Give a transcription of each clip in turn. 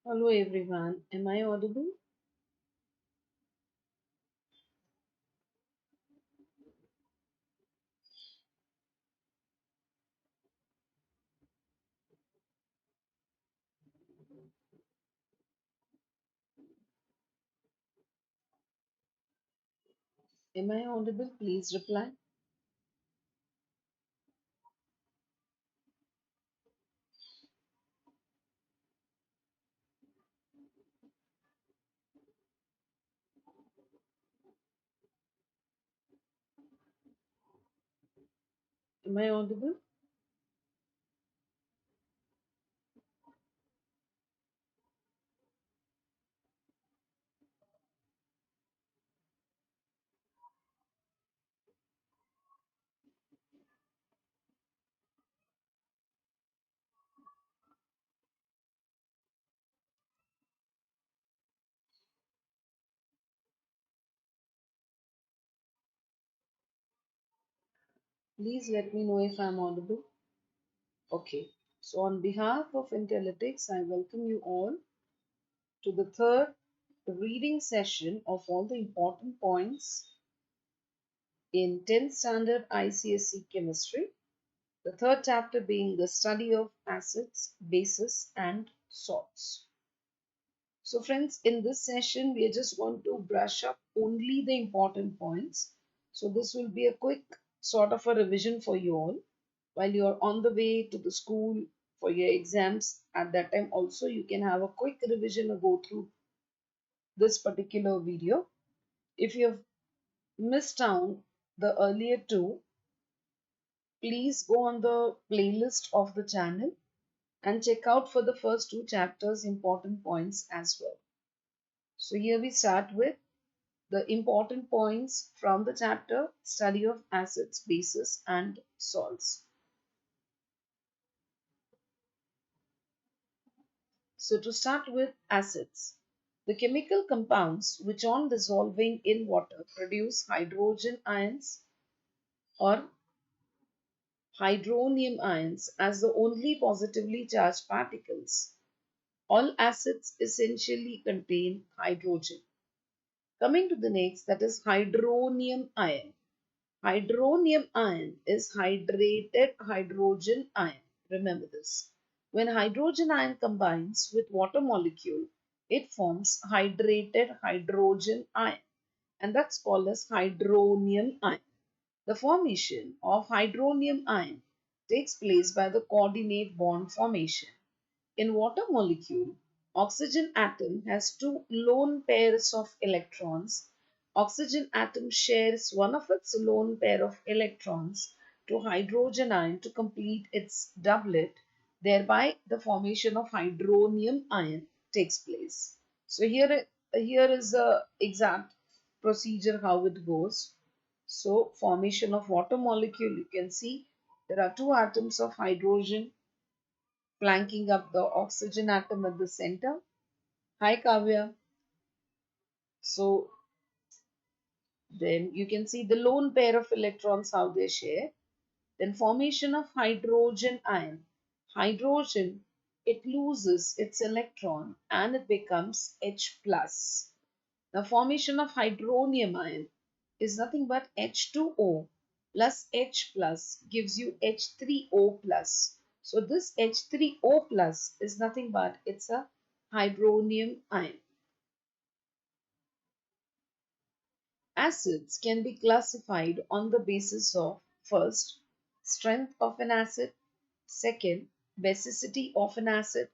Hello everyone, am I audible? Am I audible? Please reply. Am I audible? Please let me know if I'm audible. Okay. So on behalf of Intelletics, I welcome you all to the third reading session of all the important points in 10th standard ICSE chemistry. The third chapter being the study of acids, bases and salts. So friends, in this session, we are just going to brush up only the important points. So this will be a quick sort of a revision for you all while you're on the way to the school for your exams. At that time also, you can have a quick revision or go through this particular video. If you have missed out the earlier two, please go on the playlist of the channel and check out for the first two chapters important points as well. So here we start with the important points from the chapter study of acids, bases and salts. So to start with acids, the chemical compounds which on dissolving in water produce hydrogen ions or hydronium ions as the only positively charged particles. All acids essentially contain hydrogen. Coming to the next, that is hydronium ion. Hydronium ion is hydrated hydrogen ion. Remember this. When hydrogen ion combines with water molecule, it forms hydrated hydrogen ion, and that's called as hydronium ion. The formation of hydronium ion takes place by the coordinate bond formation. In water molecule, oxygen atom has two lone pairs of electrons. Oxygen atom shares one of its lone pair of electrons to hydrogen ion to complete its doublet. Thereby, the formation of hydronium ion takes place. So here is the exact procedure how it goes. So formation of water molecule, you can see there are two atoms of hydrogen flanking up the oxygen atom at the center. Hi Kavya. So then you can see the lone pair of electrons how they share. Then formation of hydrogen ion. Hydrogen, it loses its electron and it becomes H plus. The formation of hydronium ion is nothing but H2O plus H plus gives you H3O plus. So this H3O plus is nothing but it's a hydronium ion. Acids can be classified on the basis of first, strength of an acid, second, basicity of an acid,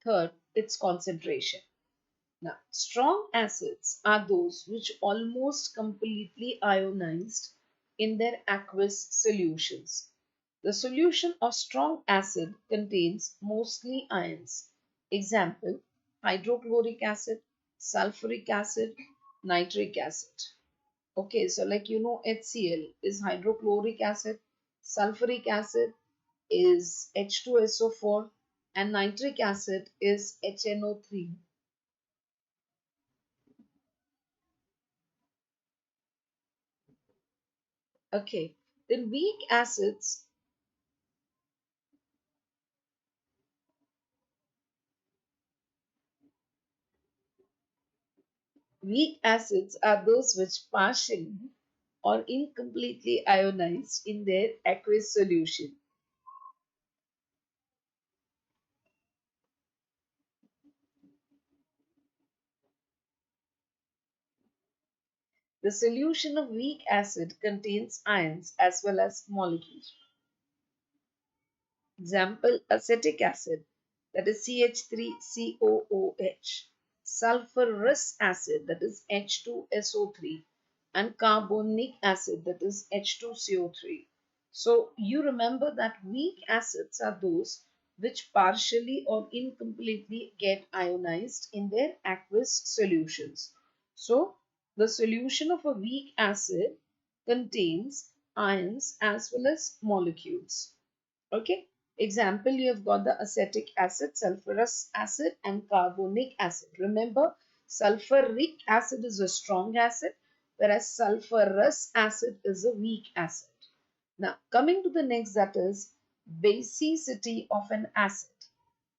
third, its concentration. Now, strong acids are those which almost completely ionized in their aqueous solutions. The solution of strong acid contains mostly ions. Example, hydrochloric acid, sulfuric acid, nitric acid. Okay, so like you know, HCl is hydrochloric acid, sulfuric acid is H2SO4, and nitric acid is HNO3. Okay, then weak acids, Weak acids are those which partially or incompletely ionized in their aqueous solution. The solution of weak acid contains ions as well as molecules. Example, acetic acid, that is CH3COOH, sulfurous acid, that is H2SO3, and carbonic acid, that is H2CO3. So you remember that weak acids are those which partially or incompletely get ionized in their aqueous solutions. So the solution of a weak acid contains ions as well as molecules. Okay. Example, you have got the acetic acid, sulfurous acid, and carbonic acid. Remember, sulfuric acid is a strong acid, whereas sulfurous acid is a weak acid. Now, coming to the next, that is basicity of an acid.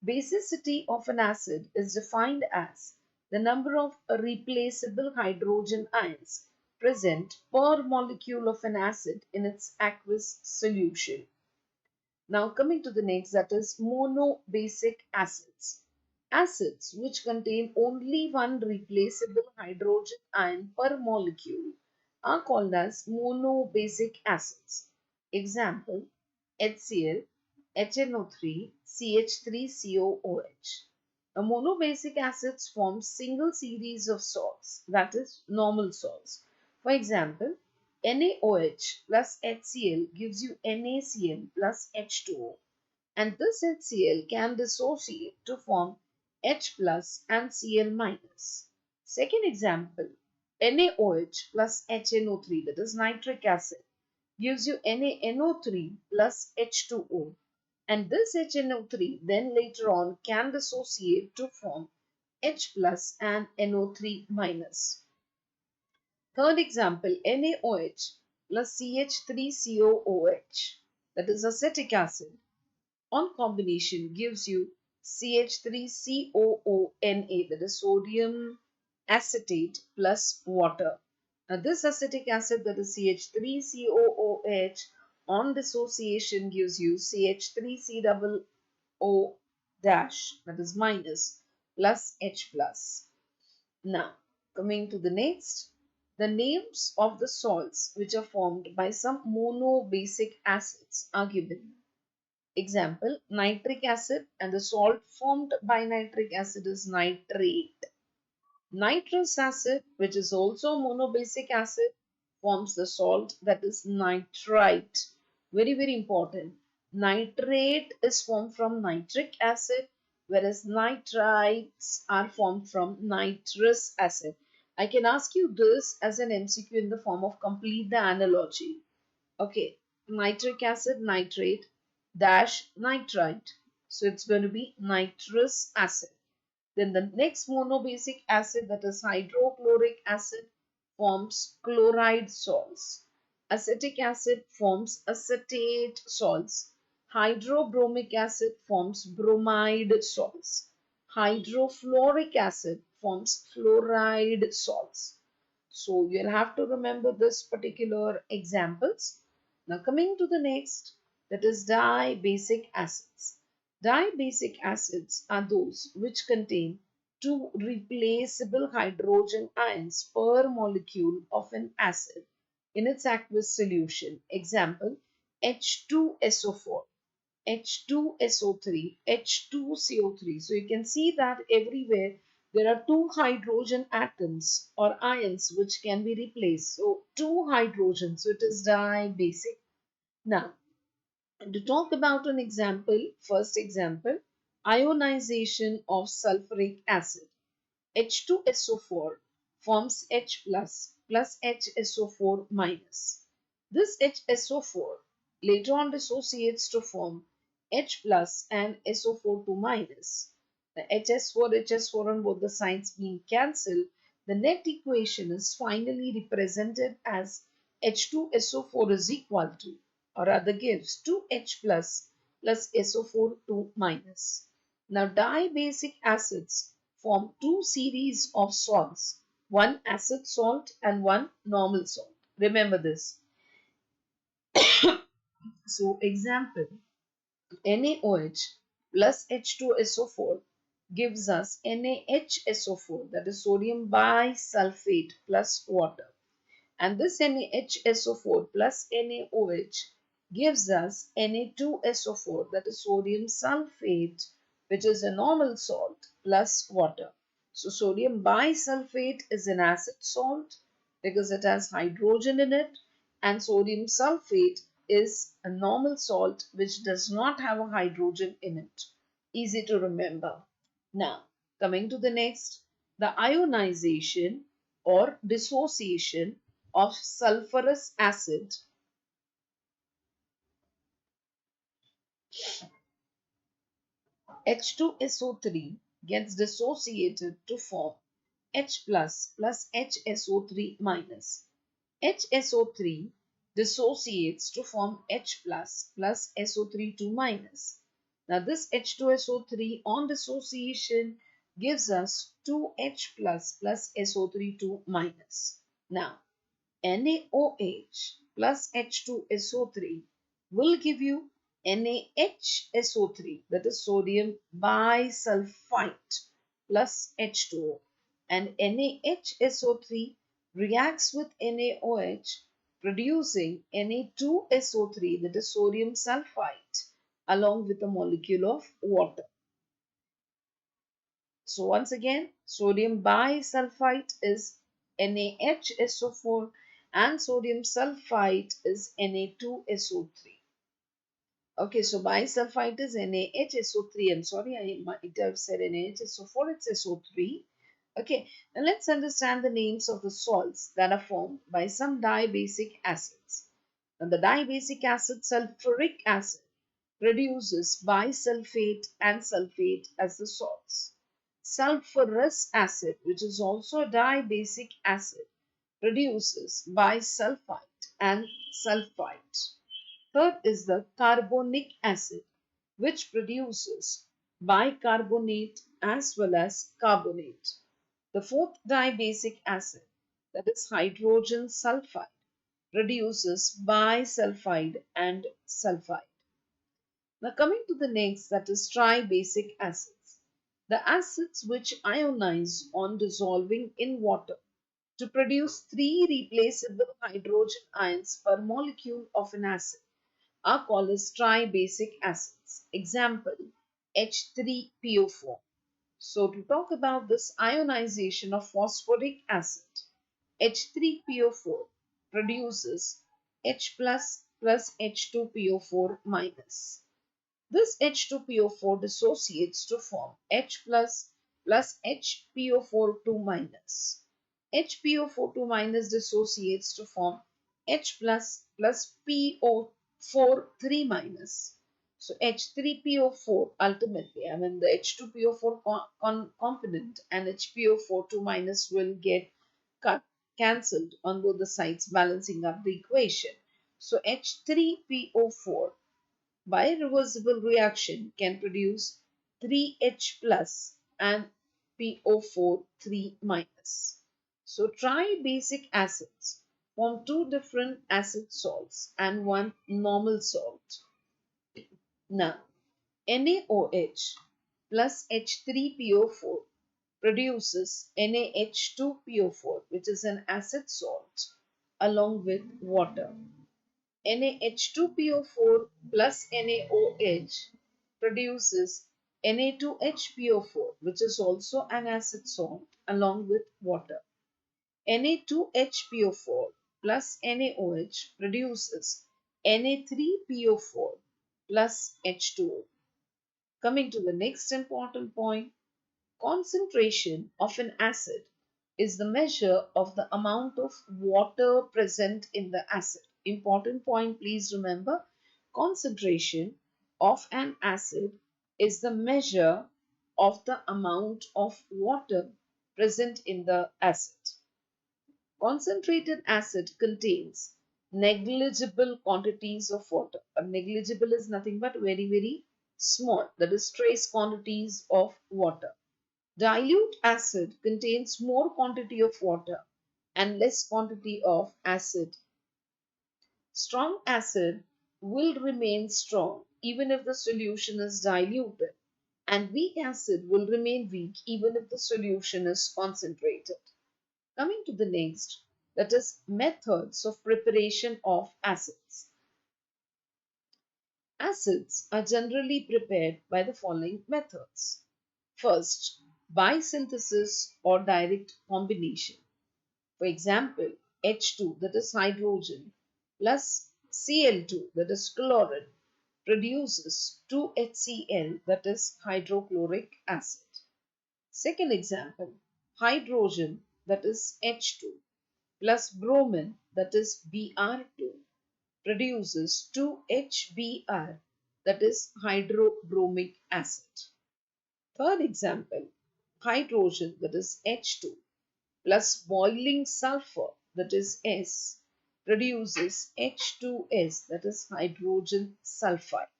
Basicity of an acid is defined as the number of replaceable hydrogen ions present per molecule of an acid in its aqueous solution. Now coming to the next, that is monobasic acids. Acids which contain only one replaceable hydrogen ion per molecule are called as monobasic acids. Example, HCl, HNO3, CH3COOH. A monobasic acids form single series of salts, that is normal salts. For example, NaOH plus HCl gives you NaCl plus H2O, and this HCl can dissociate to form H plus and Cl minus. Second example, NaOH plus HNO3, that is nitric acid, gives you NaNO3 plus H2O, and this HNO3 then later on can dissociate to form H plus and NO3 minus. Third example, NaOH plus CH3COOH, that is acetic acid, on combination gives you CH3COONA, that is sodium acetate plus water. Now this acetic acid, that is CH3COOH, on dissociation gives you CH3COO dash, that is minus, plus H plus. Now, coming to the next, the names of the salts which are formed by some monobasic acids are given. Example, nitric acid, and the salt formed by nitric acid is nitrate. Nitrous acid, which is also monobasic acid, forms the salt that is nitrite. Very, very important. Nitrate is formed from nitric acid, whereas nitrites are formed from nitrous acid. I can ask you this as an MCQ in the form of complete the analogy. Okay, nitric acid, nitrate, dash, nitrite. So it's going to be nitrous acid. Then the next monobasic acid, that is hydrochloric acid, forms chloride salts. Acetic acid forms acetate salts. Hydrobromic acid forms bromide salts. Hydrofluoric acid forms fluoride salts. So you'll have to remember this particular examples. Now coming to the next, that is dibasic acids. Dibasic acids are those which contain two replaceable hydrogen ions per molecule of an acid in its aqueous solution. Example, H2SO4, H2SO3, H2CO3. So you can see that everywhere there are two hydrogen atoms or ions which can be replaced. So two hydrogens, so it is dibasic. Now, to talk about an example, first example, ionization of sulfuric acid. H2SO4 forms H plus HSO4 minus. This HSO4 later on dissociates to form H plus and SO4 2 minus. The HS4 on both the sides being cancelled, the net equation is finally represented as H2SO4 is equal to, or rather gives 2H plus SO4 2 minus. Now dibasic acids form two series of salts one acid salt and one normal salt. Remember this. So example, NaOH plus H2SO4 gives us NaHSO4, that is sodium bisulfate plus water. And this NaHSO4 plus NaOH gives us Na2SO4, that is sodium sulfate, which is a normal salt, plus water. So sodium bisulfate is an acid salt because it has hydrogen in it, and sodium sulfate is a normal salt which does not have a hydrogen in it. Easy to remember. Now, coming to the next, the ionization or dissociation of sulfurous acid H2SO3 gets dissociated to form H plus HSO3 minus. HSO3 dissociates to form H plus SO3 2 minus. Now this H2SO3 on dissociation gives us 2H plus SO3 2 minus. Now NaOH plus H2SO3 will give you NaHSO3, that is sodium bisulfite plus H2O, and NaHSO3 reacts with NaOH producing Na2SO3, that is sodium sulfite, along with a molecule of water. So once again, sodium bisulfite is NaHSO4 and sodium sulfite is Na2SO3. Okay, so bisulfite is NaHSO3. I'm sorry, I might have said NaHSO4, it's SO3. Okay, now let's understand the names of the salts that are formed by some dibasic acids. Now the dibasic acid sulfuric acid produces bisulfate and sulfate as the salts. Sulfurous acid, which is also a dibasic acid, produces bisulfite and sulfite. Third is the carbonic acid, which produces bicarbonate as well as carbonate. The fourth dibasic acid, that is hydrogen sulfide, produces bisulfide and sulfide. Now coming to the next, that is tribasic acids. The acids which ionize on dissolving in water to produce three replaceable hydrogen ions per molecule of an acid are called as tribasic acids. Example, H3PO4. So to talk about this ionization of phosphoric acid, H3PO4 produces H plus H2PO4 minus. This H2PO4 dissociates to form H plus HPO4 2 minus. HPO4 2 minus dissociates to form H plus PO4 3 minus. So H3PO4 ultimately, I mean the H2PO4 component and HPO4 2 minus will get cancelled on both the sides, balancing up the equation. So H3PO4 by reversible reaction can produce 3H plus and PO4 3 minus. So tribasic acids form two different acid salts and one normal salt. Now, NaOH plus H3PO4 produces NaH2PO4, which is an acid salt, along with water. NaH2PO4 plus NaOH produces Na2HPO4, which is also an acid salt, along with water. Na2HPO4 plus NaOH produces Na3PO4 plus H2O. Coming to the next important point, concentration of an acid is the measure of the amount of water present in the acid. Important point, please remember, concentration of an acid is the measure of the amount of water present in the acid. Concentrated acid contains negligible quantities of water. Negligible is nothing but very, very small, that is trace quantities of water. Dilute acid contains more quantity of water and less quantity of acid. Strong acid will remain strong even if the solution is diluted, and weak acid will remain weak even if the solution is concentrated. Coming to the next, that is methods of preparation of acids. Acids are generally prepared by the following methods. First, by synthesis or direct combination. For example, H2, that is hydrogen, plus Cl2, that is chlorine, produces 2HCl, that is hydrochloric acid. Second example, hydrogen, that is H2, plus bromine, that is Br2, produces 2HBr, that is hydrobromic acid. Third example, hydrogen, that is H2, plus boiling sulfur, that is S, produces H2S, that is hydrogen sulfide.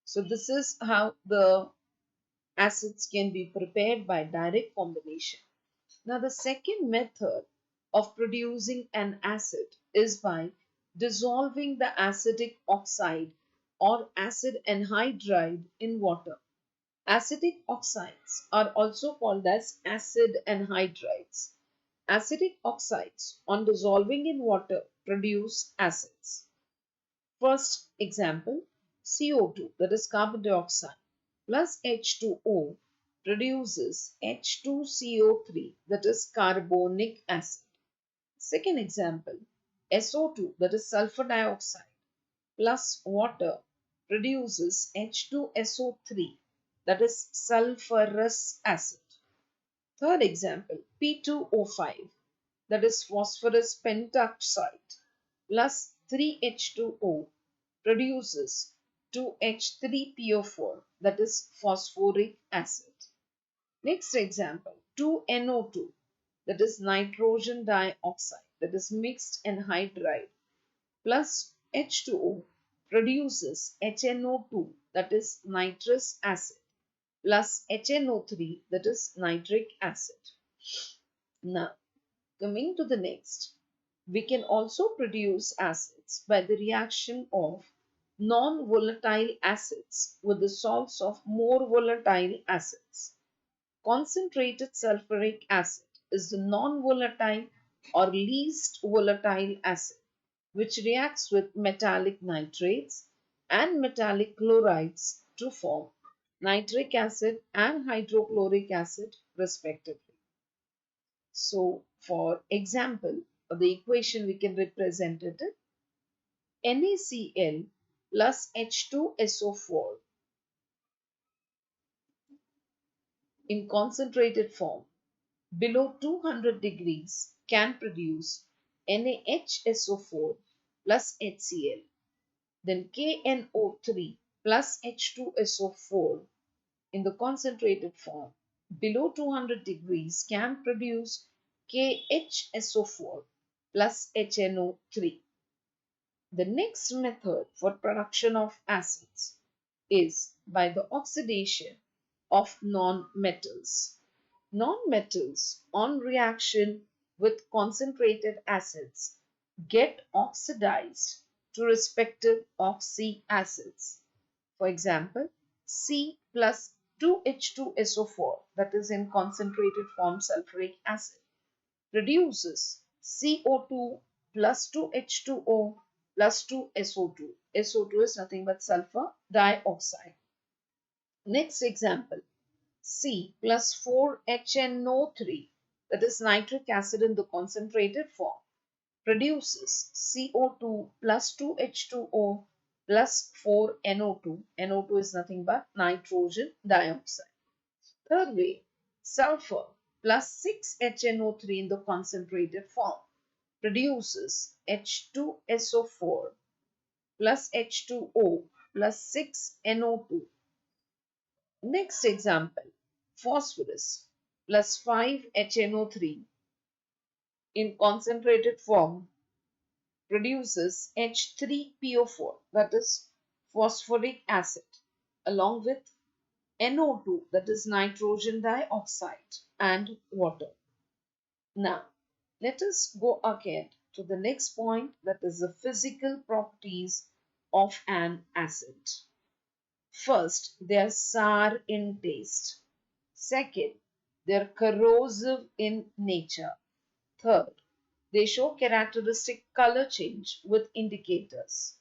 So this is how the acids can be prepared by direct combination. Now the second method of producing an acid is by dissolving the acetic oxide or acid anhydride in water. Acetic oxides are also called as acid anhydrides. Acetic oxides, on dissolving in water, produce acids. First example, CO2, that is carbon dioxide, plus H2O produces H2CO3, that is carbonic acid. Second example, SO2, that is sulfur dioxide, plus water produces H2SO3, that is sulfurous acid. Third example, P2O5, that is phosphorus pentoxide, plus 3H2O produces 2H3PO4, that is phosphoric acid. Next example, 2NO2, that is nitrogen dioxide, that is mixed anhydride, plus H2O produces HNO2, that is nitrous acid, plus HNO3, that is nitric acid. Now, coming to the next, we can also produce acids by the reaction of non-volatile acids with the salts of more volatile acids. Concentrated sulfuric acid is the non-volatile or least volatile acid which reacts with metallic nitrates and metallic chlorides to form nitric acid and hydrochloric acid respectively. So, for example, the equation we can represent it NaCl plus H2SO4 in concentrated form below 200 degrees can produce NaHSO4 plus HCl. Then KNO3 plus H2SO4 in the concentrated form below 200 degrees can produce KHSO4 plus HNO3. The next method for production of acids is by the oxidation of non-metals. Non-metals on reaction with concentrated acids get oxidized to respective oxy acids. For example, C plus 2H2SO4, that is in concentrated form sulfuric acid, produces CO2 plus 2H2O plus 2SO2. SO2 is nothing but sulfur dioxide. Next example, C plus 4HNO3, that is nitric acid in the concentrated form, produces CO2 plus 2H2O plus 4NO2. NO2 is nothing but nitrogen dioxide. Third way, sulfur plus 6HNO3 in the concentrated form produces H2SO4 plus H2O plus 6NO2. Next example, phosphorus plus 5HNO3 in concentrated form produces H3PO4, that is phosphoric acid, along with NO2, that is nitrogen dioxide, and water. Now, let us go ahead to the next point, that is the physical properties of an acid. First, they are sour in taste. Second, they are corrosive in nature. Third, they show characteristic color change with indicators.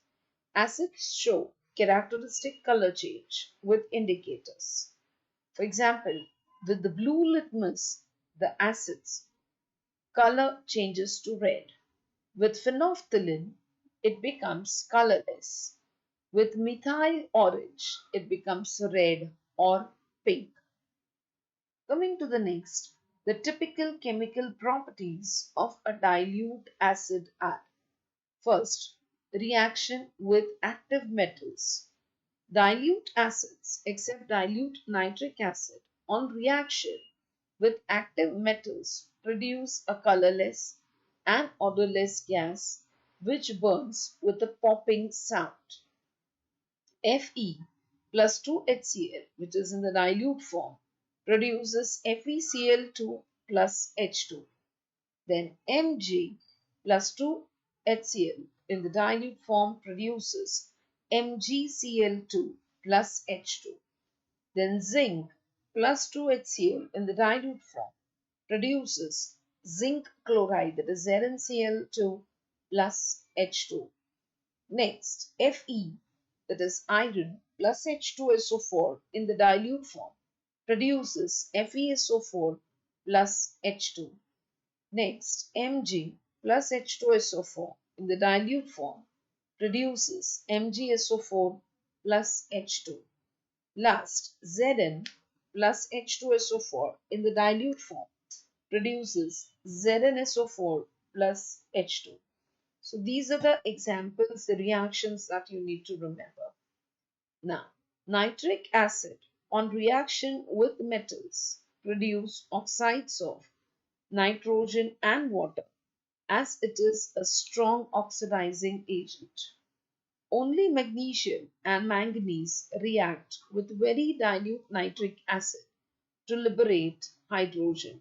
Acids show characteristic color change with indicators. For example, with the blue litmus, the acid's color changes to red. With phenolphthalein, it becomes colorless. With methyl orange, it becomes red or pink. Coming to the next, the typical chemical properties of a dilute acid are: first, reaction with active metals. Dilute acids, except dilute nitric acid, on reaction with active metals produce a colorless and odorless gas which burns with a popping sound. Fe plus 2HCl, which is in the dilute form, produces FeCl2 plus H2. Then Mg plus 2HCl in the dilute form produces MgCl2 plus H2. Then zinc plus 2HCl in the dilute form produces zinc chloride, that is ZnCl2 plus H2. Next, Fe, that is iron, plus H2SO4 in the dilute form produces FeSO4 plus H2. Next, Mg plus H2SO4 in the dilute form produces MgSO4 plus H2. Last, Zn plus H2SO4 in the dilute form produces ZnSO4 plus H2. So these are the examples, the reactions that you need to remember. Now, nitric acid on reaction with metals produce oxides of nitrogen and water, as it is a strong oxidizing agent. Only magnesium and manganese react with very dilute nitric acid to liberate hydrogen.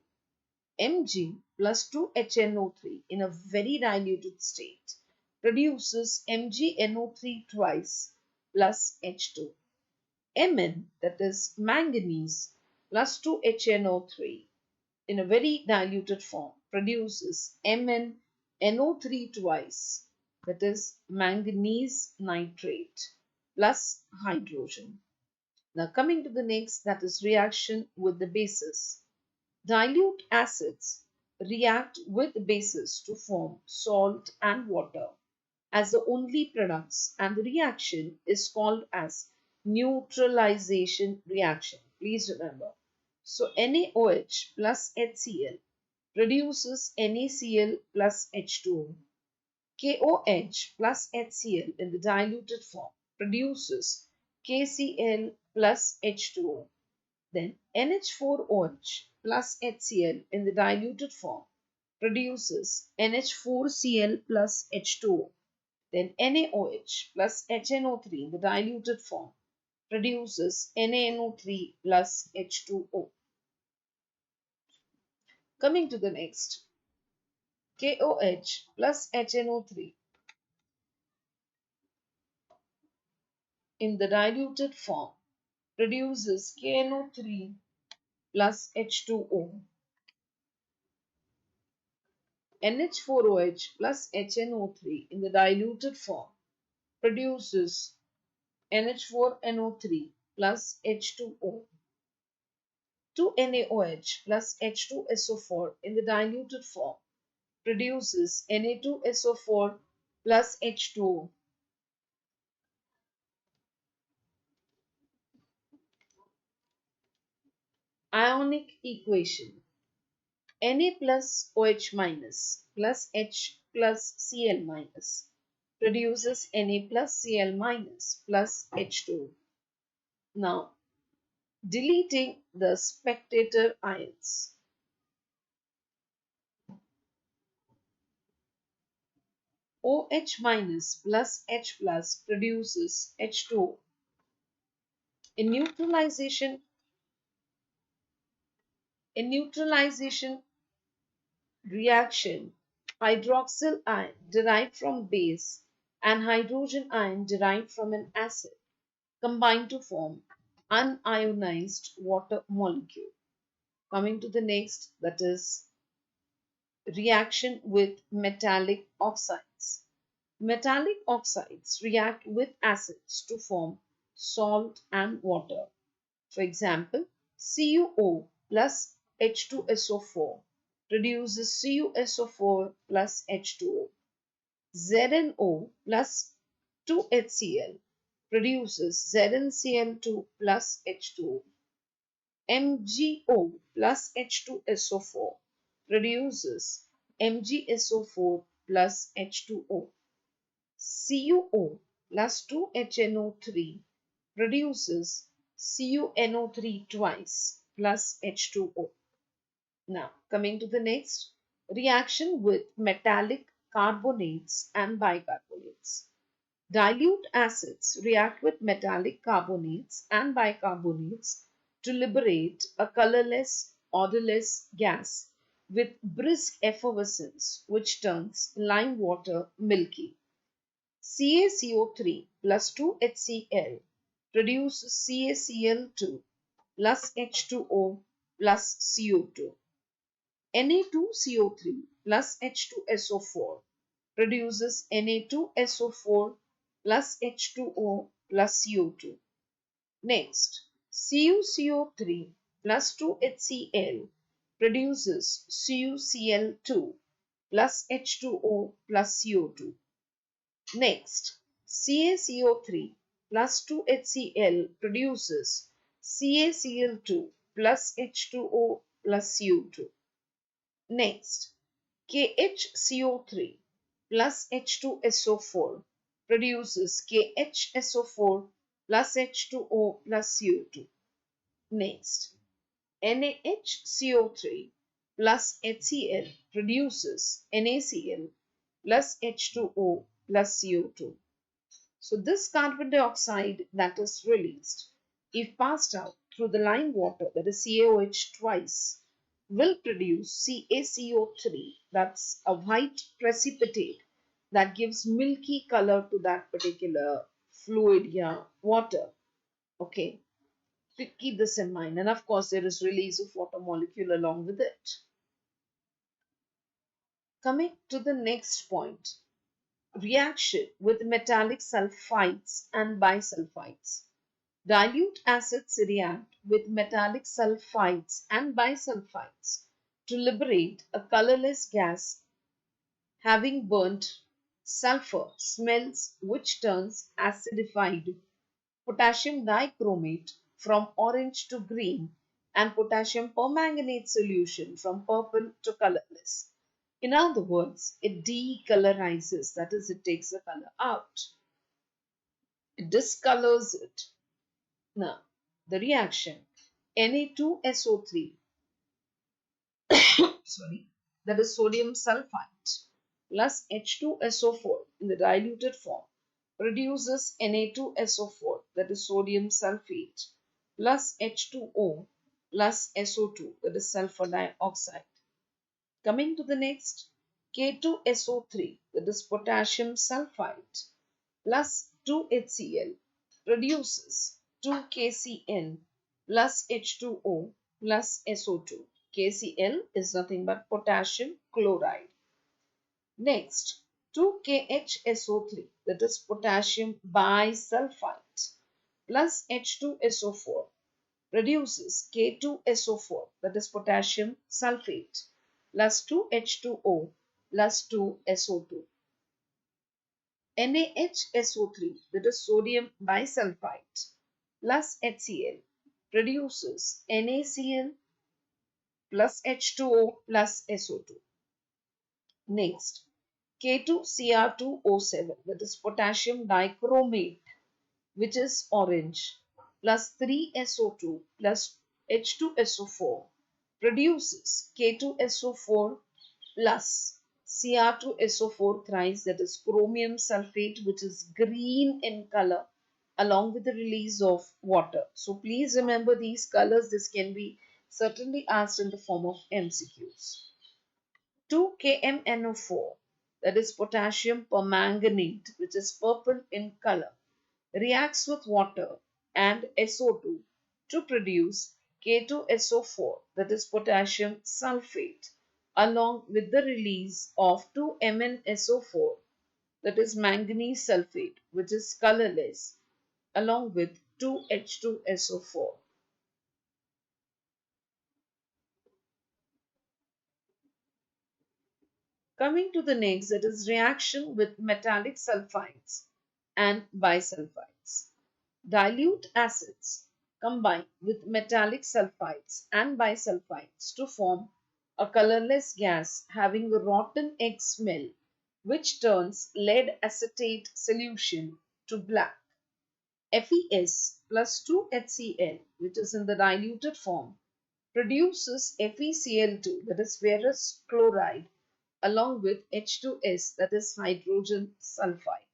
Mg plus 2HNO3 in a very diluted state produces MgNO3 twice plus H2. Mn, that is manganese, plus 2HNO3 in a very diluted form produces MnNO3 twice, that is manganese nitrate plus hydrogen. Now coming to the next, that is reaction with the bases. Dilute acids react with bases to form salt and water as the only products, and the reaction is called as neutralization reaction. Please remember. So NaOH plus HCl produces NaCl plus H2O. KOH plus HCl in the diluted form produces KCl plus H2O. Then NH4OH plus HCl in the diluted form produces NH4Cl plus H2O. Then NaOH plus HNO3 in the diluted form produces NaNO3 plus H2O. Coming to the next, KOH plus HNO3 in the diluted form produces KNO3 plus H2O. NH4OH plus HNO3 in the diluted form produces NH4NO3 plus H2O. 2NaOH plus H2SO4 in the diluted form produces Na2SO4 plus H2O. Ionic equation: Na plus OH minus plus H plus Cl minus produces Na plus Cl minus plus H2O. Now, deleting the spectator ions. OH minus plus H plus produces H2O. In neutralization reaction, hydroxyl ion derived from base and hydrogen ion derived from an acid combine to form unionized water molecule. Coming to the next, that is reaction with metallic oxides. Metallic oxides react with acids to form salt and water. For example, CuO plus H2SO4 produces CuSO4 plus H2O. ZnO plus 2HCl produces ZnCl2 plus H2O. MgO plus H2SO4 produces MgSO4 plus H2O. CuO plus 2HNO3 produces CuNO3 twice plus H2O. Now, coming to the next, reaction with metallic carbonates and bicarbonates. Dilute acids react with metallic carbonates and bicarbonates to liberate a colorless, odorless gas with brisk effervescence which turns lime water milky. CaCO3 plus 2HCl produces CaCl2 plus H2O plus CO2. Na2CO3 plus H2SO4 produces Na2SO4 plus H2O plus CO2. Next, CuCO3 plus 2HCl produces CuCl2 plus H2O plus CO2. Next, CaCO3 plus 2HCl produces CaCl2 plus H2O plus CO2. Next, KHCO3 plus H2SO4 produces KHSO4 plus H2O plus CO2. Next, NaHCO3 plus HCl produces NaCl plus H2O plus CO2. So this carbon dioxide that is released, if passed out through the lime water, that is CaOH twice, will produce CaCO3, that's a white precipitate that gives milky color to that particular fluid, water. Okay, so keep this in mind. And of course, there is release of water molecule along with it. Coming to the next point, reaction with metallic sulphides and bisulfites. Dilute acids react with metallic sulphides and bisulfites to liberate a colorless gas having burnt sulfur smells which turns acidified potassium dichromate from orange to green and potassium permanganate solution from purple to colorless. In other words, it decolorizes, that is, it takes the color out. It discolors it. Now, the reaction Na2SO3, sorry, that is sodium sulfite, plus H2SO4 in the diluted form produces Na2SO4, that is sodium sulfate, plus H2O plus SO2, that is sulfur dioxide. Coming to the next, K2SO3, that is potassium sulfite, plus 2HCl produces 2KCl plus H2O plus SO2. KCl is nothing but potassium chloride. Next, 2KHSO3, that is potassium bisulfite, plus H2SO4 produces K2SO4, that is potassium sulfate, plus 2H2O plus 2SO2. NaHSO3, that is sodium bisulfite, plus HCl produces NaCl plus H2O plus SO2. Next, K2Cr2O7, that is potassium dichromate, which is orange, plus 3SO2 plus H2SO4 produces K2SO4 plus Cr2SO4 thrice, that is chromium sulfate, which is green in color, along with the release of water. So please remember these colors. This can be certainly asked in the form of MCQs. 2KMNO4, that is potassium permanganate, which is purple in color, reacts with water and SO2 to produce K2SO4, that is potassium sulfate, along with the release of 2MnSO4, that is manganese sulfate, which is colorless, along with 2H2SO4. Coming to the next, that is reaction with metallic sulfides and bisulfites. Dilute acids combine with metallic sulfides and bisulfides to form a colorless gas having a rotten egg smell, which turns lead acetate solution to black. FeS plus 2HCl, which is in the diluted form, produces FeCl2, that is ferrous chloride, along with H2S, that is hydrogen sulfide.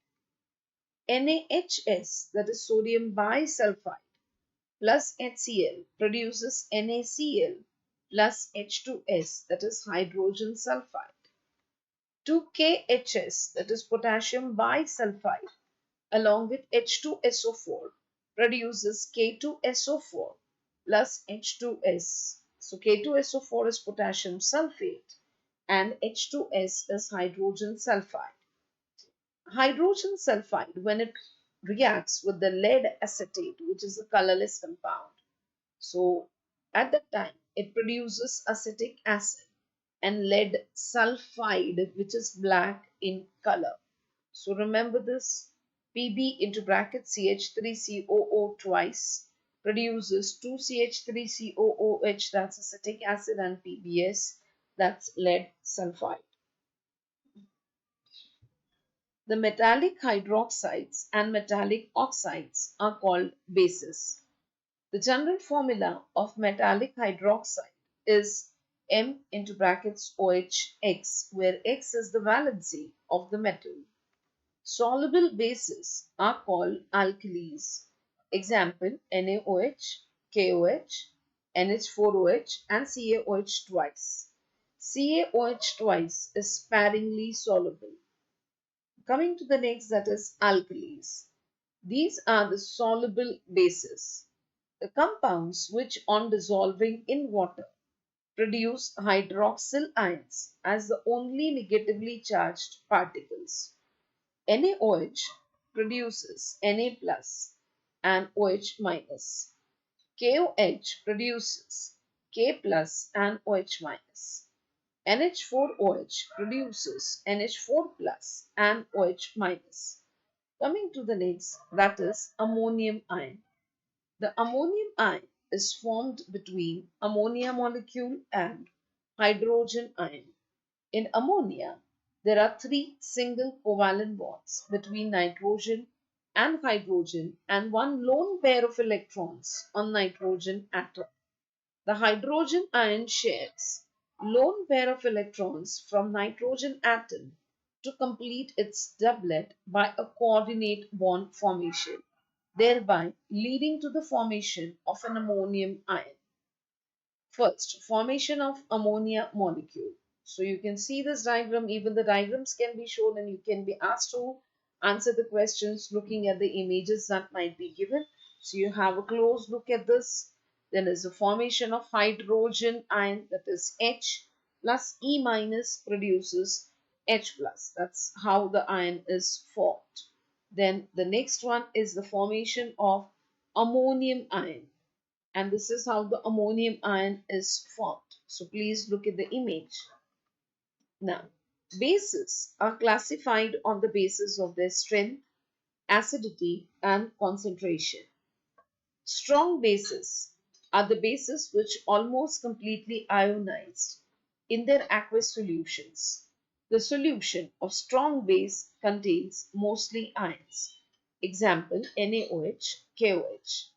NaHS, that is sodium bisulfide, plus HCl produces NaCl plus H2S, that is hydrogen sulfide. 2KHS, that is potassium bisulfide, along with H2SO4 produces K2SO4 plus H2S. So K2SO4 is potassium sulfate and H2S is hydrogen sulfide. Hydrogen sulfide, when it reacts with the lead acetate, which is a colorless compound, so at that time it produces acetic acid and lead sulfide, which is black in color. So remember this. Pb into bracket CH3COO twice produces 2CH3COOH, that's acetic acid, and PbS, that's lead sulfide. The metallic hydroxides and metallic oxides are called bases. The general formula of metallic hydroxide is M into brackets OHX, where X is the valency of the metal. Soluble bases are called alkalis. Example, NaOH, KOH, NH4OH, and CaOH twice. CaOH twice is sparingly soluble. Coming to the next, that is alkalis. These are the soluble bases, the compounds which on dissolving in water produce hydroxyl ions as the only negatively charged particles. NaOH produces Na plus and OH minus. KOH produces K plus and OH minus. NH4OH produces NH4 plus and OH minus. Coming to the next, that is ammonium ion. The ammonium ion is formed between ammonia molecule and hydrogen ion. In ammonia, there are 3 single covalent bonds between nitrogen and hydrogen and 1 lone pair of electrons on nitrogen atom. The hydrogen ion shares lone pair of electrons from nitrogen atom to complete its doublet by a coordinate bond formation, thereby leading to the formation of an ammonium ion. First, formation of ammonia molecule. So you can see this diagram, even the diagrams can be shown and you can be asked to answer the questions looking at the images that might be given. So you have a close look at this. Then there's the formation of hydrogen ion, that is H plus E minus produces H plus. That's how the ion is formed. Then the next one is the formation of ammonium ion. And this is how the ammonium ion is formed. So please look at the image. Now, bases are classified on the basis of their strength, acidity, and concentration. Strong bases are the bases which almost completely ionize in their aqueous solutions. The solution of strong base contains mostly ions. Example, NaOH, KOH.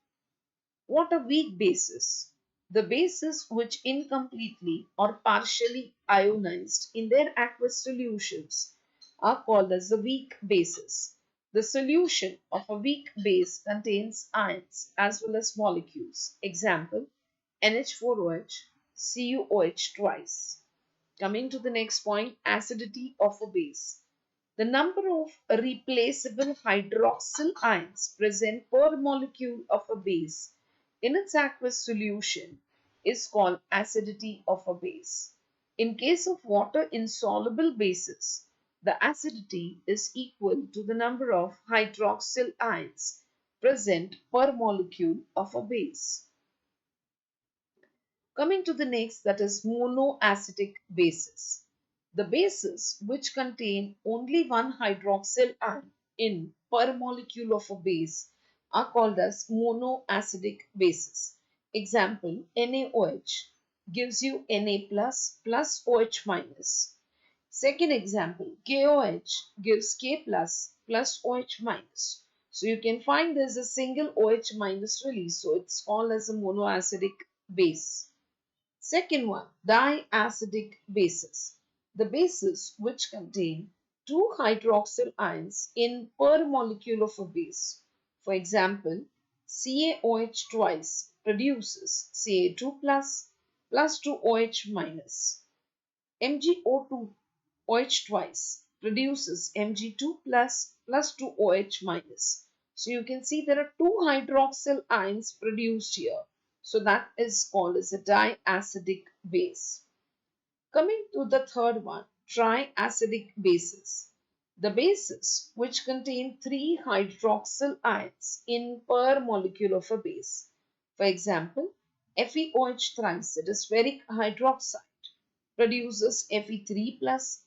What are weak bases? The bases which incompletely or partially ionized in their aqueous solutions are called as the weak bases. The solution of a weak base contains ions as well as molecules. Example, NH4OH, CuOH twice. Coming to the next point, acidity of a base. The number of replaceable hydroxyl ions present per molecule of a base in its aqueous solution is called acidity of a base. In case of water-insoluble bases, the acidity is equal to the number of hydroxyl ions present per molecule of a base. Coming to the next, that is monoacetic bases. The bases which contain only one hydroxyl ion in per molecule of a base are called as monoacetic bases. Example, NaOH gives you Na plus OH minus. Second example, KOH gives K plus OH minus. So you can find there's a single OH minus release, so it's called as a monoacidic base. Second one, diacidic bases. The bases which contain two hydroxyl ions in per molecule of a base. For example, CaOH twice produces Ca2 plus 2OH minus. MgO2 OH twice produces Mg2 plus 2OH minus. So you can see there are two hydroxyl ions produced here. So that is called as a diacidic base. Coming to the third one, triacidic bases. The bases which contain three hydroxyl ions in per molecule of a base. For example, FeOH thrice, that is ferric hydroxide, produces Fe3 plus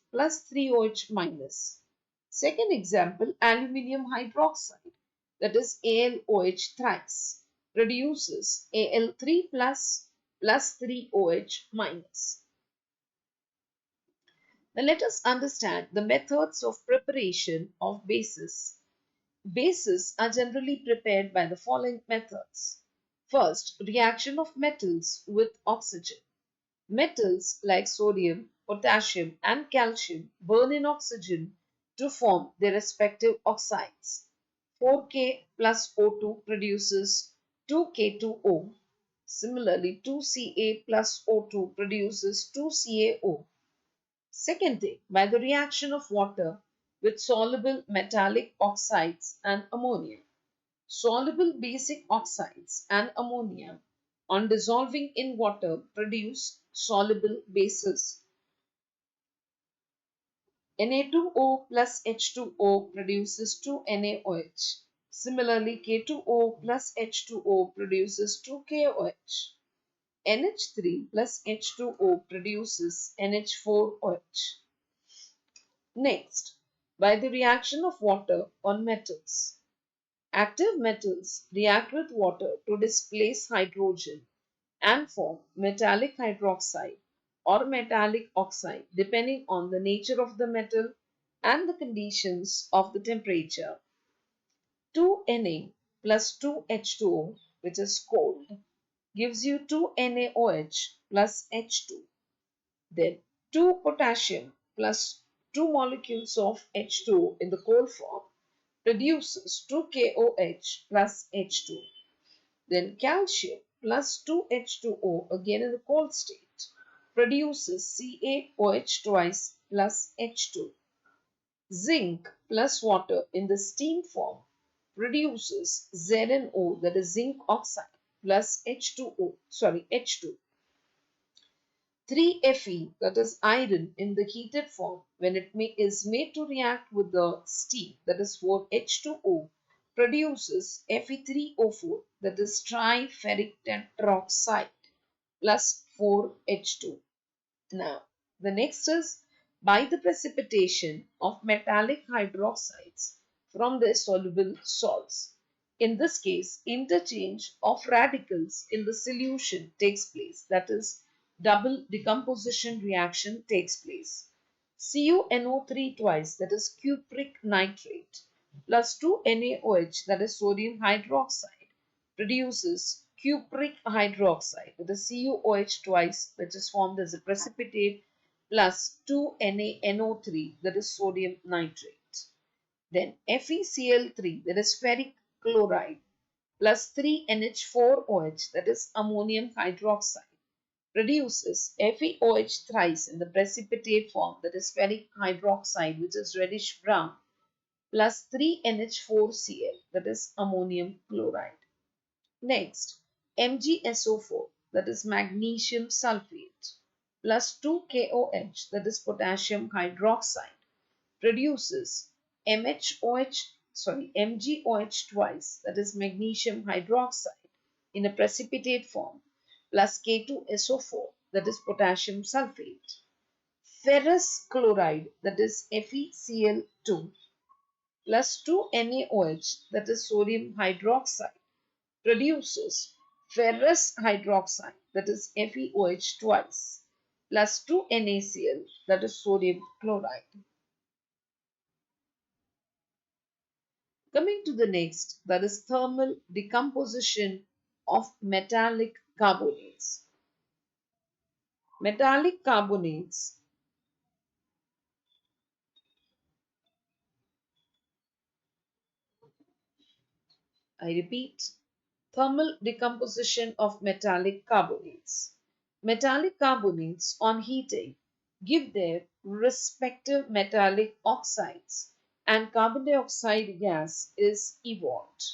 3OH minus. Second example, aluminium hydroxide, that is AlOH thrice, produces Al3 plus 3OH minus. Now let us understand the methods of preparation of bases. Bases are generally prepared by the following methods. First, reaction of metals with oxygen. Metals like sodium, potassium and calcium burn in oxygen to form their respective oxides. 4K plus O2 produces 2K2O. Similarly, 2Ca plus O2 produces 2CaO. Second thing, by the reaction of water with soluble metallic oxides and ammonia. Soluble basic oxides and ammonia on dissolving in water produce soluble bases. Na2O plus H2O produces 2NaOH. Similarly, K2O plus H2O produces 2KOH. NH3 plus H2O produces NH4OH. Next, by the reaction of water on metals. Active metals react with water to displace hydrogen and form metallic hydroxide or metallic oxide depending on the nature of the metal and the conditions of the temperature. 2Na plus 2H2O, which is cold, gives you 2NaOH plus H2. Then 2 potassium plus 2 molecules of H2O in the cold form produces 2KOH plus H2. Then calcium plus 2H2O again in the cold state produces CaOH twice plus H2. Zinc plus water in the steam form produces ZnO, that is zinc oxide, plus H2. 3Fe, that is iron in the heated form, when it is made to react with the steam, that is 4H2O, produces Fe3O4, that is triferric tetroxide, plus 4H2. Now, the next is by the precipitation of metallic hydroxides from their soluble salts. In this case, interchange of radicals in the solution takes place, that is, double decomposition reaction takes place. CuNO3 twice, that is cupric nitrate, plus 2NaOH, that is sodium hydroxide, produces cupric hydroxide, that is CuOH twice, which is formed as a precipitate, plus 2NaNO3, that is sodium nitrate. Then FeCl3, that is ferric chloride, plus 3NH4OH, that is ammonium hydroxide, produces FeOH thrice in the precipitate form, that is ferric hydroxide, which is reddish brown, plus 3NH4Cl, that is ammonium chloride. Next, MgSO4, that is magnesium sulfate, plus 2KOH, that is potassium hydroxide, produces MgOH twice, that is magnesium hydroxide, in a precipitate form, plus K2SO4, that is potassium sulfate. Ferrous chloride, that is FeCl2, plus 2NaOH, that is sodium hydroxide, produces ferrous hydroxide, that is FeOH twice, plus 2NaCl, that is sodium chloride. Coming to the next, that is thermal decomposition of metallic carbonates. Metallic carbonates I repeat, thermal decomposition of metallic carbonates. Metallic carbonates on heating give their respective metallic oxides and carbon dioxide gas is evolved.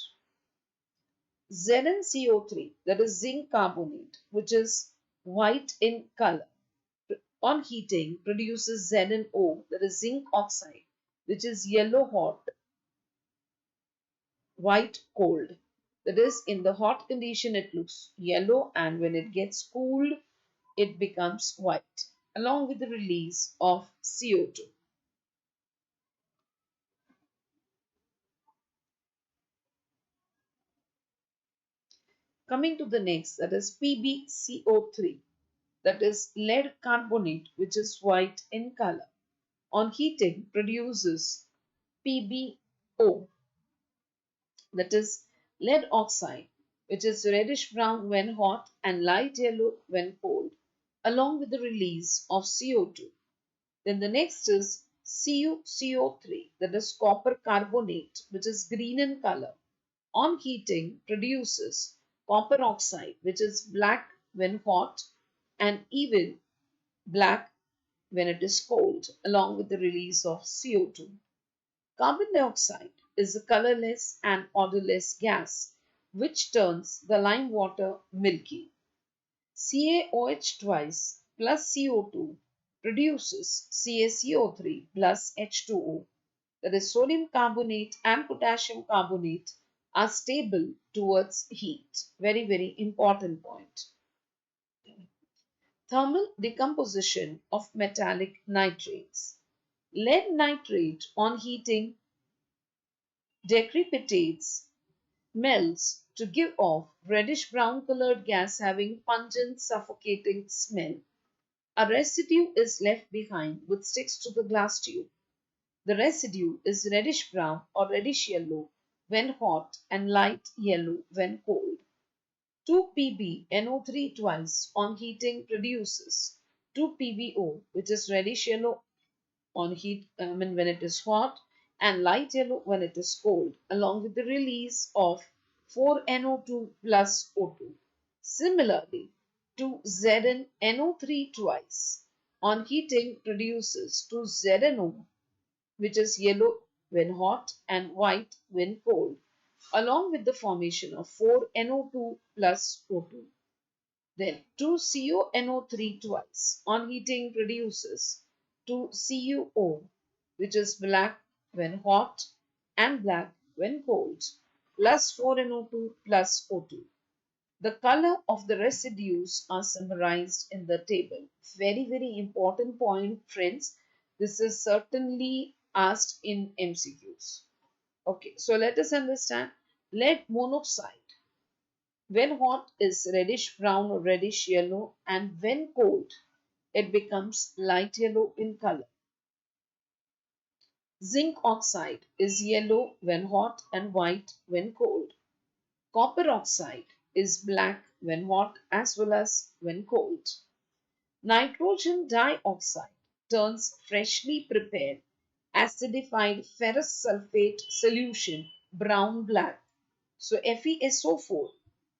ZnCO3, that is zinc carbonate, which is white in color, on heating produces ZnO, that is zinc oxide, which is yellow hot, white cold. That is, in the hot condition it looks yellow, and when it gets cooled it becomes white, along with the release of CO2. Coming to the next, that is PbCO3, that is lead carbonate, which is white in color. On heating produces PbO, that is lead oxide, which is reddish brown when hot and light yellow when cold, along with the release of CO2. Then the next is CuCO3, that is copper carbonate, which is green in color. On heating produces copper oxide, which is black when hot and even black when it is cold, along with the release of CO2. Carbon dioxide is a colorless and odorless gas which turns the lime water milky. CaOH twice plus CO2 produces CaCO3 plus H2O. That is, sodium carbonate and potassium carbonate are stable towards heat. Very, very important point. Thermal decomposition of metallic nitrates. Lead nitrate on heating decrepitates, melts to give off reddish brown colored gas having pungent suffocating smell. A residue is left behind which sticks to the glass tube. The residue is reddish brown or reddish yellow when hot and light yellow when cold. 2PbNO3 twice on heating produces 2PbO, which is reddish yellow on when it is hot and light yellow when it is cold, along with the release of 4NO2 plus O2. Similarly, 2ZnNO3 twice on heating produces 2ZnO, which is yellow when hot and white when cold, along with the formation of 4NO2 plus O2. Then 2CuNO3 twice on heating produces 2CuO, which is black when hot and black when cold, plus 4NO2 plus O2. The color of the residues are summarized in the table. Very, very important point, friends. This is certainly asked in MCQs. Okay, so let us understand. Lead monoxide, when hot, is reddish brown or reddish yellow, and when cold, it becomes light yellow in color. Zinc oxide is yellow when hot and white when cold. Copper oxide is black when hot as well as when cold. Nitrogen dioxide turns freshly prepared acidified ferrous sulfate solution, brown black. So FeSO4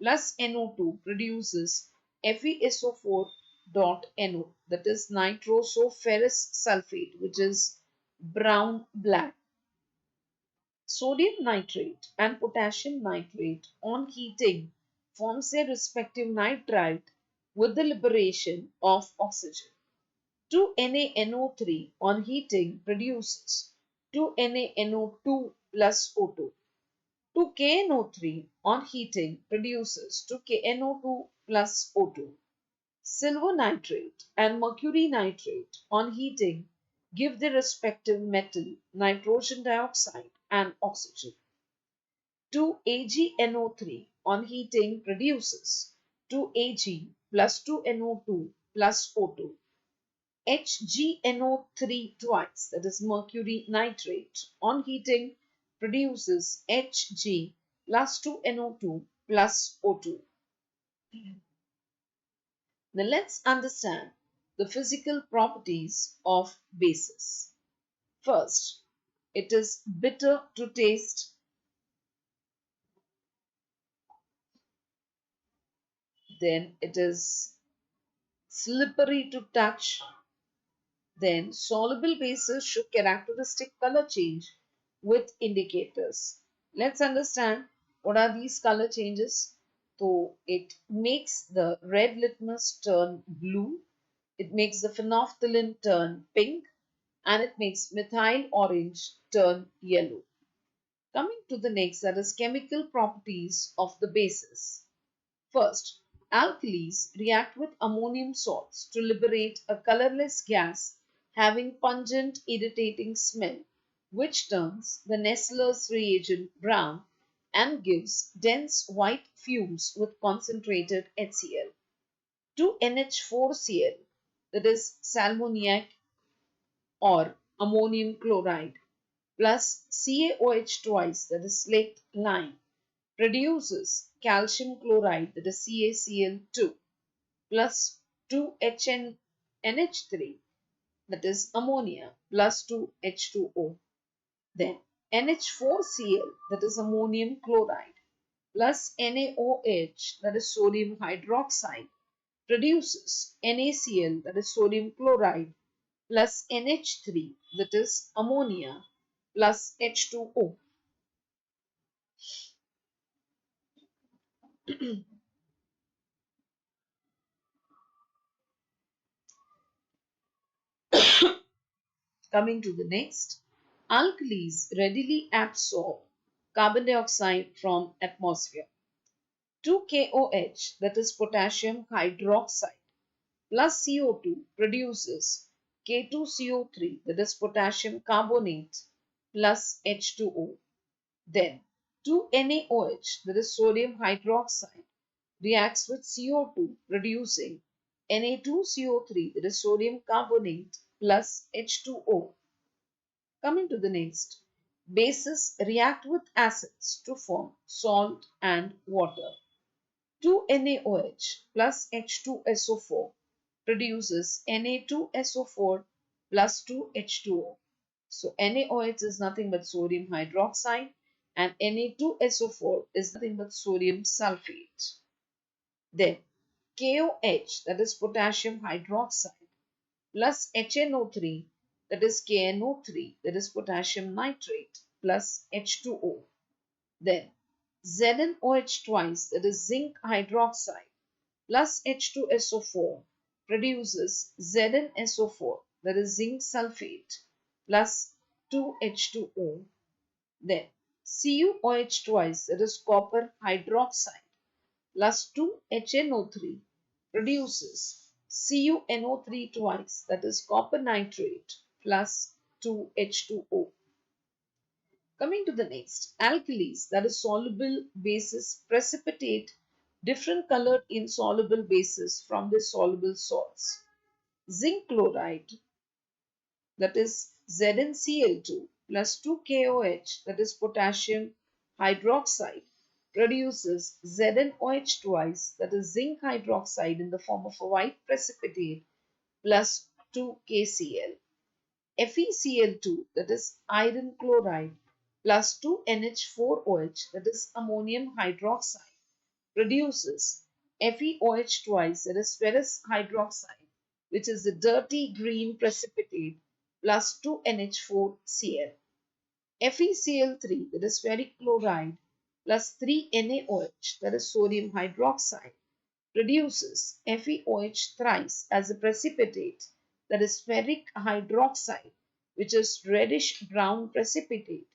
plus NO2 produces FeSO4.NO, that is nitrosoferrous sulfate, which is brown black. Sodium nitrate and potassium nitrate on heating forms their respective nitrite with the liberation of oxygen. 2NaNO3 on heating produces 2NaNO2 plus O2. 2KNO3 on heating produces 2KNO2 plus O2. Silver nitrate and mercury nitrate on heating give their respective metal, nitrogen dioxide and oxygen. 2AgNO3 on heating produces 2Ag plus 2NO2 plus O2. HgNO3 twice, that is mercury nitrate, on heating produces Hg plus 2NO2 plus O2. Now let's understand the physical properties of bases. First, it is bitter to taste. Then it is slippery to touch. Then soluble bases show characteristic color change with indicators. Let's understand what are these color changes. So it makes the red litmus turn blue, it makes the phenolphthalein turn pink, and it makes methyl orange turn yellow. Coming to the next, that is chemical properties of the bases. First, alkalis react with ammonium salts to liberate a colorless gas having pungent irritating smell, which turns the Nessler's reagent brown and gives dense white fumes with concentrated HCl. 2NH4Cl, that is salmoniac or ammonium chloride, plus CaOH twice, that is slaked lime, produces calcium chloride, that is CaCl2, plus 2HNH3, that is ammonia, plus 2H2O. Then NH4Cl, that is ammonium chloride, plus NaOH, that is sodium hydroxide, produces NaCl, that is sodium chloride, plus NH3, that is ammonia, plus H2O. Coming to the next, alkalis readily absorb carbon dioxide from atmosphere. 2KOH, that is potassium hydroxide, plus CO2 produces K2CO3, that is potassium carbonate, plus H2O. Then 2NaOH, that is sodium hydroxide, reacts with CO2 producing Na2CO3, that is sodium carbonate, plus H2O. Coming to the next, bases react with acids to form salt and water. 2NaOH plus H2SO4 produces Na2SO4 plus 2H2O. So NaOH is nothing but sodium hydroxide and Na2SO4 is nothing but sodium sulfate. Then KOH, that is potassium hydroxide, plus HNO3, that is KNO3, that is potassium nitrate, plus H2O. Then ZnOH twice, that is zinc hydroxide, plus H2SO4 produces ZnSO4, that is zinc sulfate, plus 2H2O. Then CuOH twice, that is copper hydroxide, plus 2HNO3 produces CuNO3 twice, that is copper nitrate, plus 2H2O. Coming to the next, alkalis, that is soluble bases, precipitate different colored insoluble bases from their soluble salts. Zinc chloride, that is ZnCl2 plus 2KOH, that is potassium hydroxide, produces ZnOH twice, that is zinc hydroxide in the form of a white precipitate, plus 2KCl. FeCl2, that is iron chloride, plus 2NH4OH, that is ammonium hydroxide, produces FeOH twice, that is ferrous hydroxide, which is the dirty green precipitate, plus 2NH4Cl. FeCl3, that is ferric chloride, plus 3NaOH, that is sodium hydroxide, produces FeOH thrice as a precipitate, that is ferric hydroxide, which is reddish brown precipitate,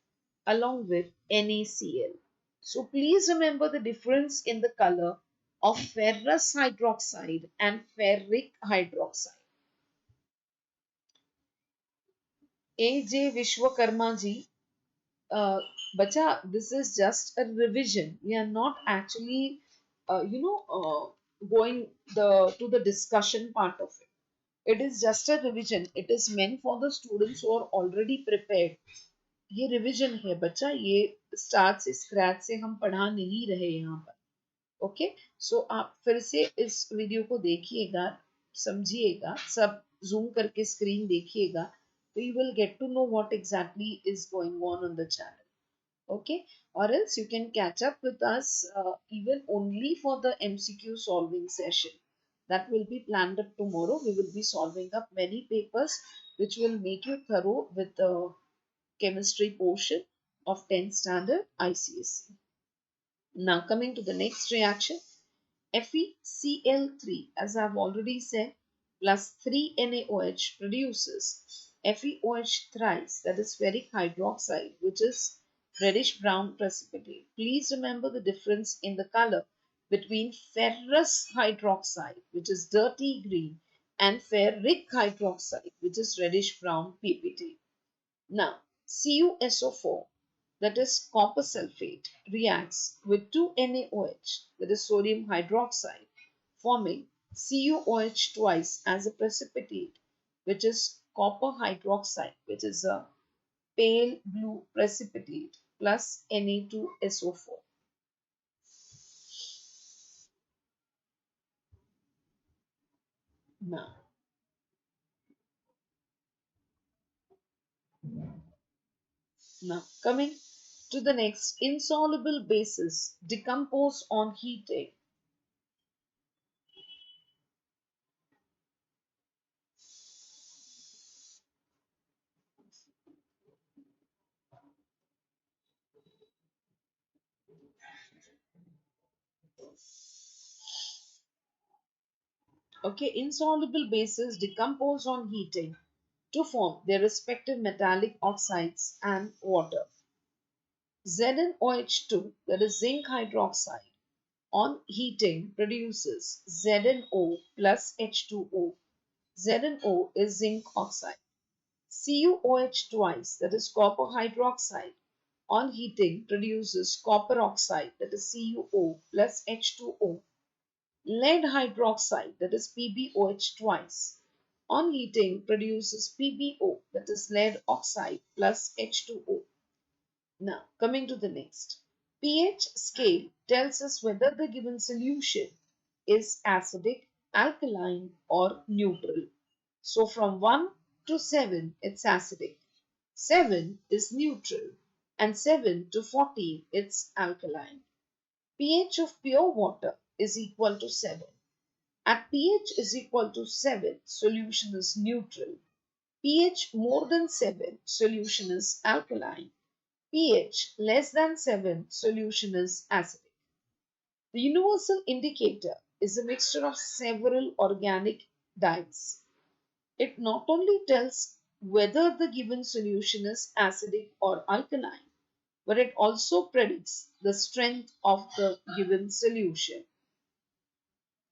along with NaCl. So please remember the difference in the color of ferrous hydroxide and ferric hydroxide. A.J. Vishwakarma ji, bacha, this is just a revision. We are not actually, going to the discussion part of it. It is just a revision. It is meant for the students who are already prepared. ये revision है बच्चा, ये start से scratch से हम पढ़ा नहीं रहे यहाँ पर. ओके, सो आप फिर से इस वीडियो को देखिएगा, समझिएगा, सब जूम करके स्क्रीन देखिएगा, तो you will get to know what exactly is going on the channel. Okay, or else you can catch up with us even only for the MCQ solving session. That will be planned up tomorrow. We will be solving up many papers which will make you thorough with the chemistry portion of 10th standard ICSE. Now coming to the next reaction, FeCl3, as I have already said, plus 3NaOH produces FeOH thrice, that is ferric hydroxide, which is reddish brown precipitate. Please remember the difference in the color between ferrous hydroxide, which is dirty green, and ferric hydroxide, which is reddish brown ppt. Now, CuSO4, that is copper sulfate, reacts with 2NaOH, that is sodium hydroxide, forming CuOH twice as a precipitate, which is copper hydroxide, which is a pale blue precipitate, plus Na2SO4. Now, coming to the next, insoluble bases decompose on heating. Okay, insoluble bases decompose on heating to form their respective metallic oxides and water. ZnOH2, that is zinc hydroxide, on heating produces ZnO plus H2O. ZnO is zinc oxide. CuOH twice, that is copper hydroxide, on heating produces copper oxide, that is CuO plus H2O. Lead hydroxide, that is PbOH twice, on heating produces PbO, that is lead oxide plus H2O. Now, coming to the next. pH scale tells us whether the given solution is acidic, alkaline, or neutral. So, from 1 to 7, it's acidic. 7 is neutral. And 7 to 14, it's alkaline. pH of pure water is equal to 7. At pH is equal to 7, solution is neutral. pH more than 7, solution is alkaline. pH less than 7, solution is acidic. The universal indicator is a mixture of several organic dyes. It not only tells whether the given solution is acidic or alkaline, but it also predicts the strength of the given solution.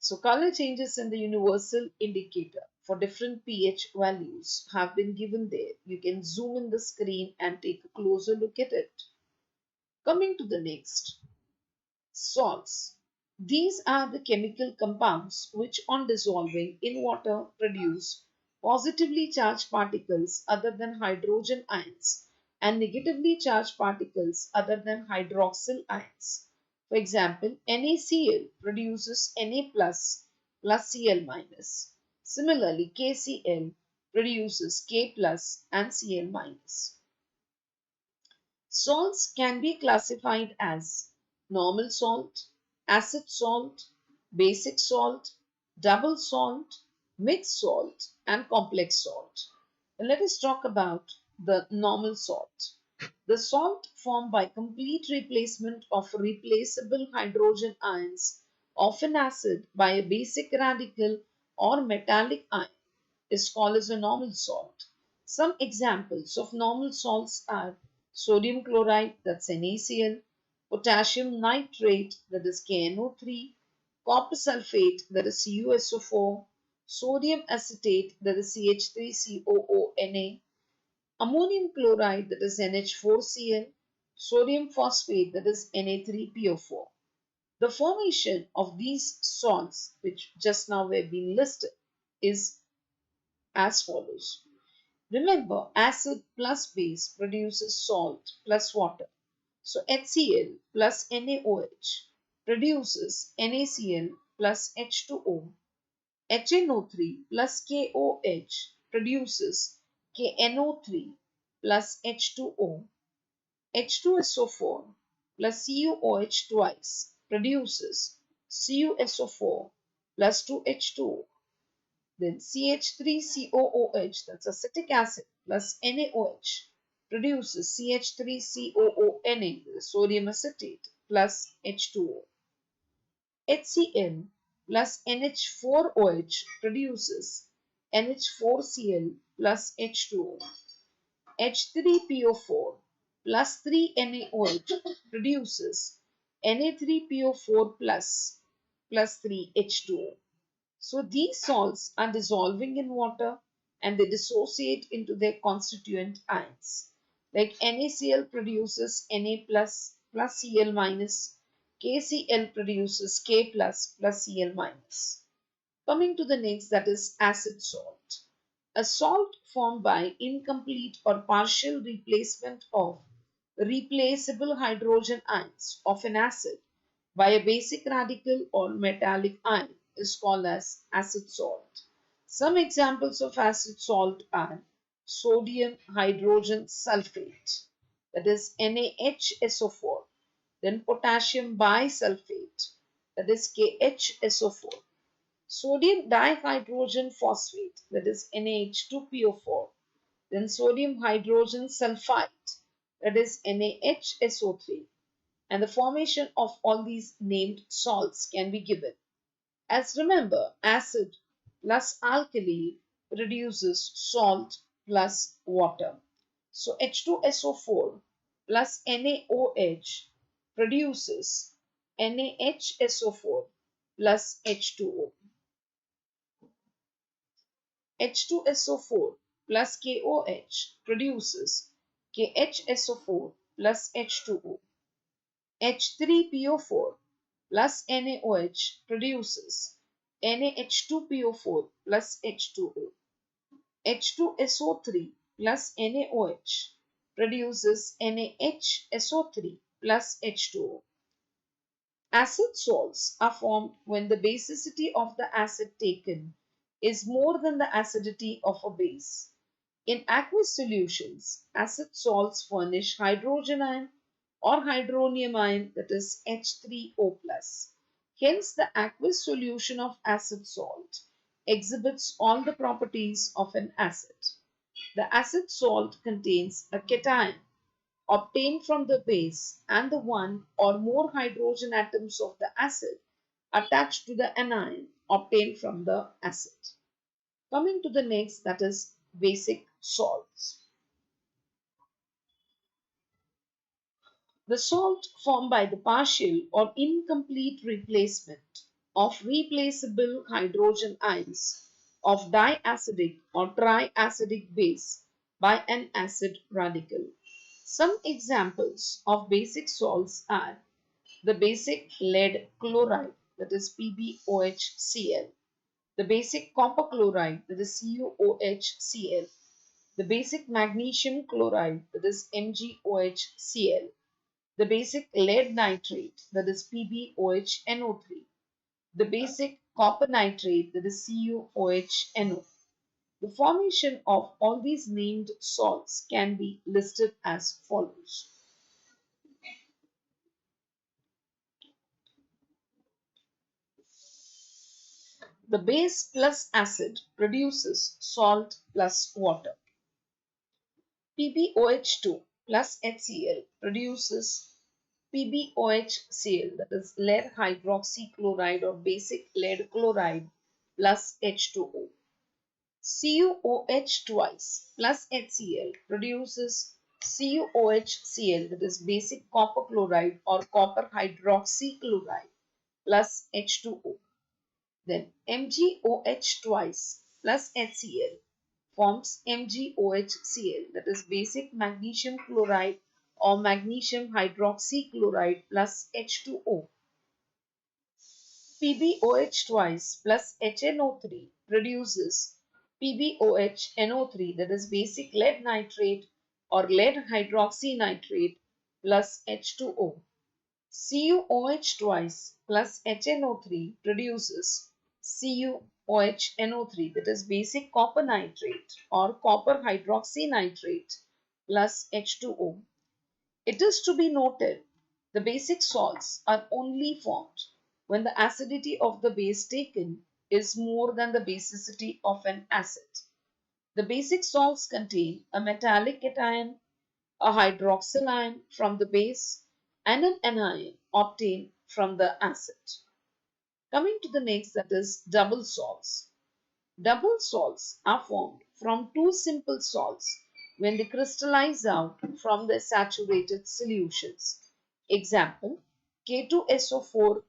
So color changes in the universal indicator for different pH values have been given there. You can zoom in the screen and take a closer look at it. Coming to the next, salts. These are the chemical compounds which on dissolving in water produce positively charged particles other than hydrogen ions and negatively charged particles other than hydroxyl ions. For example, NaCl produces Na plus plus Cl minus. Similarly, KCl produces K plus and Cl minus. Salts can be classified as normal salt, acid salt, basic salt, double salt, mixed salt, and complex salt. And let us talk about the normal salt. The salt formed by complete replacement of replaceable hydrogen ions of an acid by a basic radical or metallic ion is called as a normal salt. Some examples of normal salts are sodium chloride, that's NaCl, potassium nitrate, that is KNO3, copper sulfate, that is CuSO4, sodium acetate, that is CH3COONA, ammonium chloride, that is NH4Cl, sodium phosphate, that is Na3PO4. The formation of these salts, which just now have been listed, is as follows. Remember, acid plus base produces salt plus water. So HCl plus NaOH produces NaCl plus H2O. HNO3 plus KOH produces KNO3 plus H2O. H2SO4 plus CuOH twice produces CuSO4 plus 2H2O. Then CH3COOH, that's acetic acid, plus NaOH produces CH3COONA, sodium acetate, plus H2O. HCl plus NH4OH produces NH4Cl plus H2O. H3PO4 plus 3NaOH produces Na3PO4 plus 3H2O. So these salts are dissolving in water and they dissociate into their constituent ions. Like NaCl produces Na plus Cl minus, KCl produces K plus Cl minus. Coming to the next, that is acid salt. A salt formed by incomplete or partial replacement of replaceable hydrogen ions of an acid by a basic radical or metallic ion is called as acid salt. Some examples of acid salt are sodium hydrogen sulfate, that is NaHSO4, then potassium bisulfate, that is KHSO4, sodium dihydrogen phosphate, that is NaH2PO4, then sodium hydrogen sulfite, that is NaHSO3, and the formation of all these named salts can be given. As remember, acid plus alkali produces salt plus water. So H2SO4 plus NaOH produces NaHSO4 plus H2O. H2SO4 plus KOH produces KHSO4 plus H2O. H3PO4 plus NaOH produces NaH2PO4 plus H2O. H2SO3 plus NaOH produces NaHSO3 plus H2O. Acid salts are formed when the basicity of the acid taken is more than the acidity of a base. In aqueous solutions, acid salts furnish hydrogen ion or hydronium ion, that is H3O+. Hence, the aqueous solution of acid salt exhibits all the properties of an acid. The acid salt contains a cation obtained from the base and the one or more hydrogen atoms of the acid attached to the anion obtained from the acid. Coming to the next, that is basic salts. The salt formed by the partial or incomplete replacement of replaceable hydrogen ions of diacidic or triacidic base by an acid radical. Some examples of basic salts are the basic lead chloride, that is PbOHCl, the basic copper chloride, that is CuOHCl, the basic magnesium chloride, that is MgOHCl, the basic lead nitrate, that is PbOHNO3, the basic copper nitrate, that is CuOHNO. The formation of all these named salts can be listed as follows. The base plus acid produces salt plus water. PbOH2 plus HCl produces PbOHCl, that is lead hydroxychloride or basic lead chloride plus H2O. CuOH twice plus HCl produces CuOHCl, that is basic copper chloride or copper hydroxychloride plus H2O. Then MgOH twice plus HCl forms MgOHCl, that is basic magnesium chloride or magnesium hydroxychloride plus H2O. PbOH twice plus HNO3 produces PbOHNO3, that is basic lead nitrate or lead hydroxynitrate plus H2O. CuOH twice plus HNO3 produces CuOHNO3, that is basic copper nitrate or copper hydroxynitrate plus H2O. It is to be noted the basic salts are only formed when the acidity of the base taken is more than the basicity of an acid. The basic salts contain a metallic cation, a hydroxyl ion from the base, and an anion obtained from the acid. Coming to the next, that is double salts. Double salts are formed from two simple salts when they crystallize out from their saturated solutions. Example, K2SO4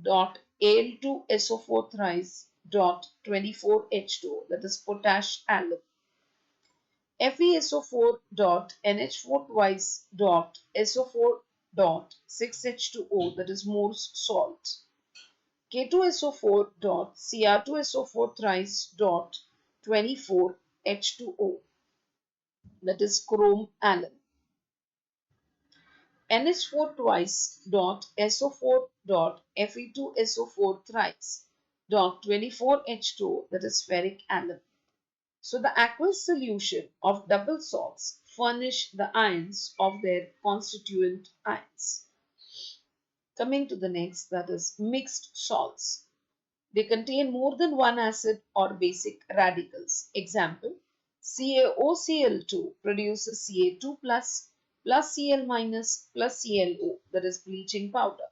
dot Al2SO4 thrice dot 24H2O, that is potash alum. FeSO4 dot NH4 twice dot SO4 dot 6H2O, that is Morse salt. K2SO4 dot Cr2SO4 thrice dot 24H2O, that is chrome alum. NH4 twice dot SO4 dot Fe2SO4 thrice dot 24H2O, that is ferric alum. So the aqueous solution of double salts furnish the ions of their constituent ions. Coming to the next, that is mixed salts. They contain more than one acid or basic radicals. Example, CaOCl2 produces Ca2 plus Cl minus plus ClO, that is bleaching powder.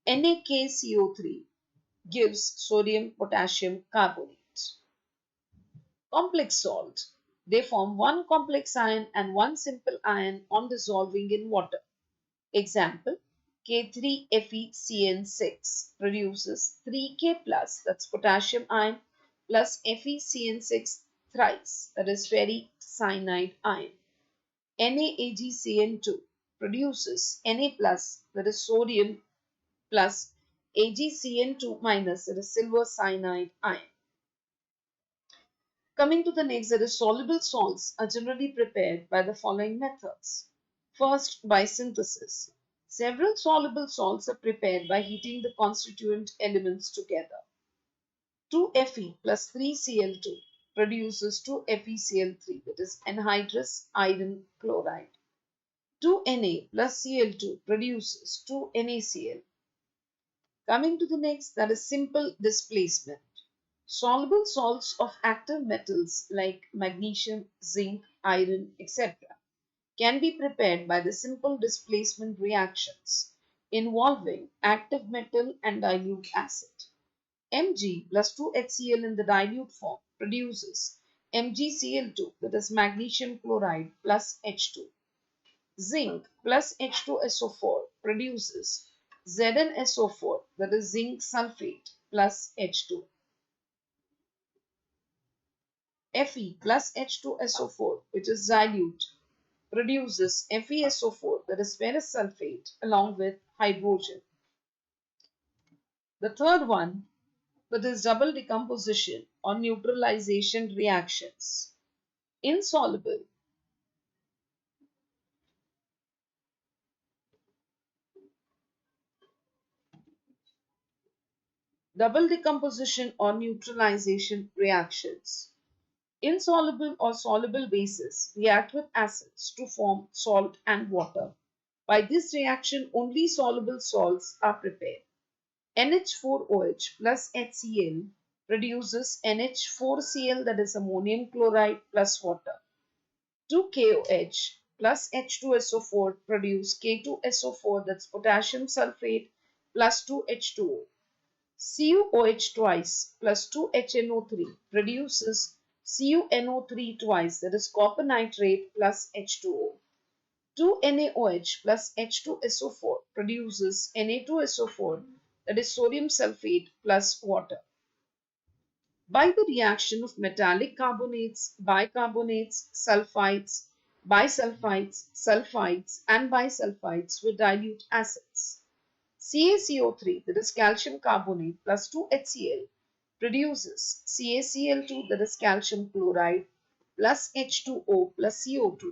NaKCO3 gives sodium potassium carbonate. Complex salt. They form one complex ion and one simple ion on dissolving in water. Example, K3FeCN6 produces 3K plus, that's potassium ion, plus FeCN6 thrice, that is ferric cyanide ion. NaAgCN2 produces Na plus, that is sodium, plus AgCN2 minus, that is silver cyanide ion. Coming to the next, that is soluble salts are generally prepared by the following methods. First, by synthesis. Several soluble salts are prepared by heating the constituent elements together. 2Fe plus 3Cl2 produces 2FeCl3, that is anhydrous iron chloride. 2Na plus Cl2 produces 2NaCl. Coming to the next, that is simple displacement. Soluble salts of active metals like magnesium, zinc, iron, etc. can be prepared by the simple displacement reactions involving active metal and dilute acid. Mg plus 2HCl in the dilute form produces MgCl2, that is magnesium chloride plus H2. Zinc plus H2SO4 produces ZnSO4, that is zinc sulfate plus H2. Fe plus H2SO4, which is dilute, produces FeSO4, that is ferrous sulfate, along with hydrogen. The third one, that is double decomposition or neutralization reactions. Insoluble Double decomposition or neutralization reactions. Insoluble or soluble bases react with acids to form salt and water. By this reaction, only soluble salts are prepared. NH4OH plus HCl produces NH4Cl, that is ammonium chloride plus water. 2KOH plus H2SO4 produce K2SO4, that's potassium sulfate plus 2H2O. CuOH twice plus 2HNO3 produces CuNO3 twice, that is copper nitrate plus H2O. 2NaOH plus H2SO4 produces Na2SO4, that is sodium sulfate plus water. By the reaction of metallic carbonates, bicarbonates, sulfides, bisulfites, sulphides, and bisulfides with dilute acids. CaCO3, that is calcium carbonate, plus 2HCl produces CaCl2, that is calcium chloride, plus H2O plus CO2.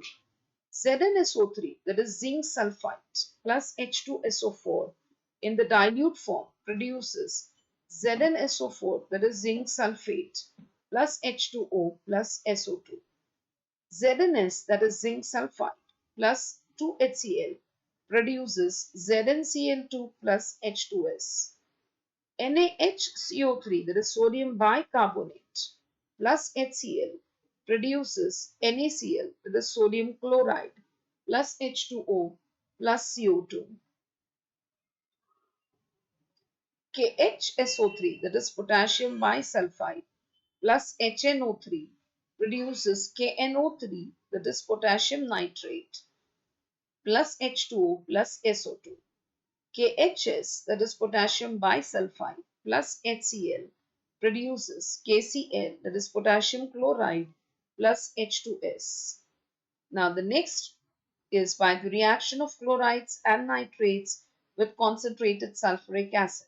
ZnSO3, that is zinc sulfite, plus H2SO4 in the dilute form produces ZnSO4, that is zinc sulfate, plus H2O plus SO2. ZnS, that is zinc sulfide, plus 2HCl produces ZnCl2 plus H2S. NaHCO3, that is sodium bicarbonate, plus HCl produces NaCl, that is sodium chloride, plus H2O plus CO2. KHSO3, that is potassium bisulfide, plus HNO3 produces KNO3, that is potassium nitrate, plus H2O plus SO2. KHS, that is potassium bisulfide, plus HCl produces KCl, that is potassium chloride, plus H2S. Now the next is by the reaction of chlorides and nitrates with concentrated sulfuric acid.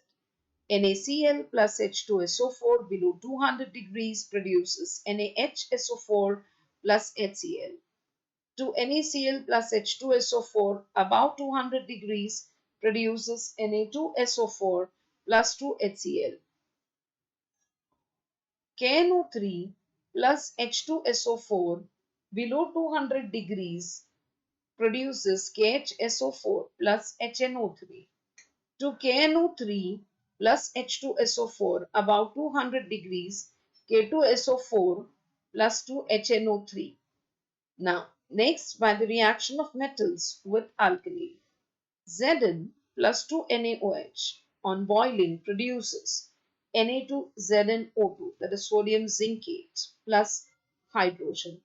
NaCl plus H2SO4 below 200 degrees produces NaHSO4 plus HCl. To NaCl plus H2SO4 above 200 degrees produces Na2SO4 plus 2HCl. KNO3 plus H2SO4 below 200 degrees produces KHSO4 plus HNO3. To KNO3 plus H2SO4 above 200 degrees, K2SO4 plus 2HNO3. Now, next, by the reaction of metals with alkali, Zn plus 2NaOH on boiling produces Na2ZnO2, that is sodium zincate, plus hydrogen.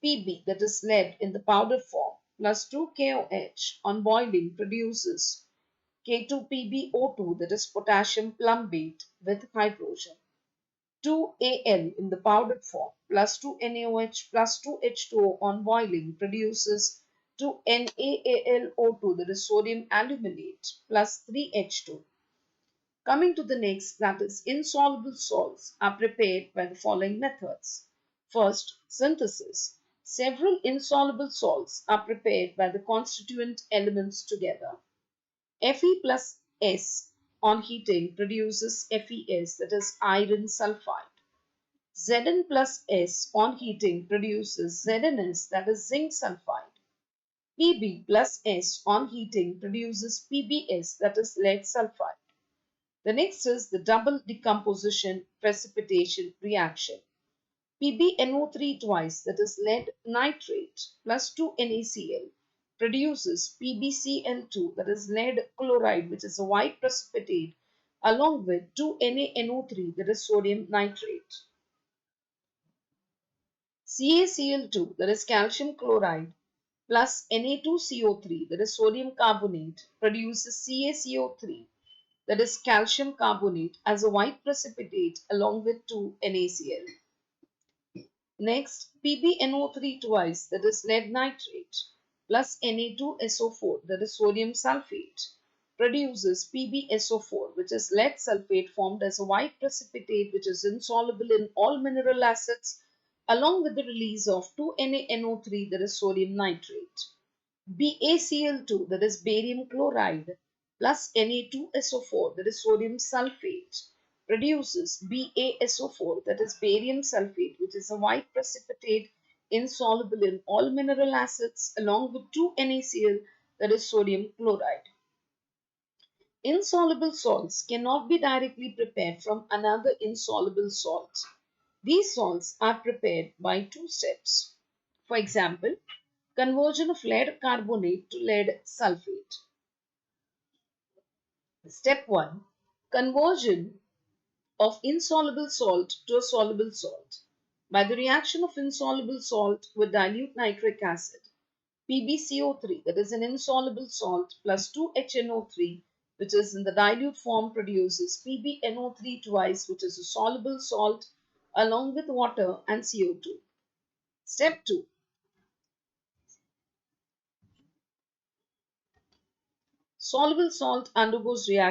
Pb, that is lead in the powder form, plus 2KOH on boiling produces K2PbO2, that is potassium plumbate with hydrogen. 2Al in the powdered form plus 2NaOH plus 2H2O on boiling produces 2NaAlO2, that is sodium aluminate, plus 3H2. Coming to the next, that is insoluble salts are prepared by the following methods. First, synthesis. Several insoluble salts are prepared by the constituent elements together. Fe plus S on heating produces FeS, that is iron sulfide. Zn plus S on heating produces ZnS, that is zinc sulfide. Pb plus S on heating produces PbS, that is lead sulfide. The next is the double decomposition precipitation reaction. PbNO3 twice, that is lead nitrate, plus 2NaCl produces PbCl2, that is lead chloride, which is a white precipitate, along with 2NaNO3, that is sodium nitrate. CaCl2, that is calcium chloride, plus Na2CO3, that is sodium carbonate, produces CaCO3, that is calcium carbonate, as a white precipitate along with 2NaCl. Next, PbNO3 twice, that is lead nitrate, plus Na2SO4, that is sodium sulfate, produces PbSO4, which is lead sulfate formed as a white precipitate which is insoluble in all mineral acids, along with the release of 2NaNO3, that is sodium nitrate. BaCl2, that is barium chloride, plus Na2SO4, that is sodium sulfate, produces BaSO4, that is barium sulfate, which is a white precipitate insoluble in all mineral acids, along with 2 NaCl, that is sodium chloride. Insoluble salts cannot be directly prepared from another insoluble salt. These salts are prepared by 2 steps. For example, conversion of lead carbonate to lead sulfate. Step 1. Conversion of insoluble salt to a soluble salt. By the reaction of insoluble salt with dilute nitric acid, PbCO3, that is an insoluble salt, plus 2HNO3, which is in the dilute form, produces PbNO3 twice, which is a soluble salt, along with water and CO2. Step 2. Soluble salt undergoes reaction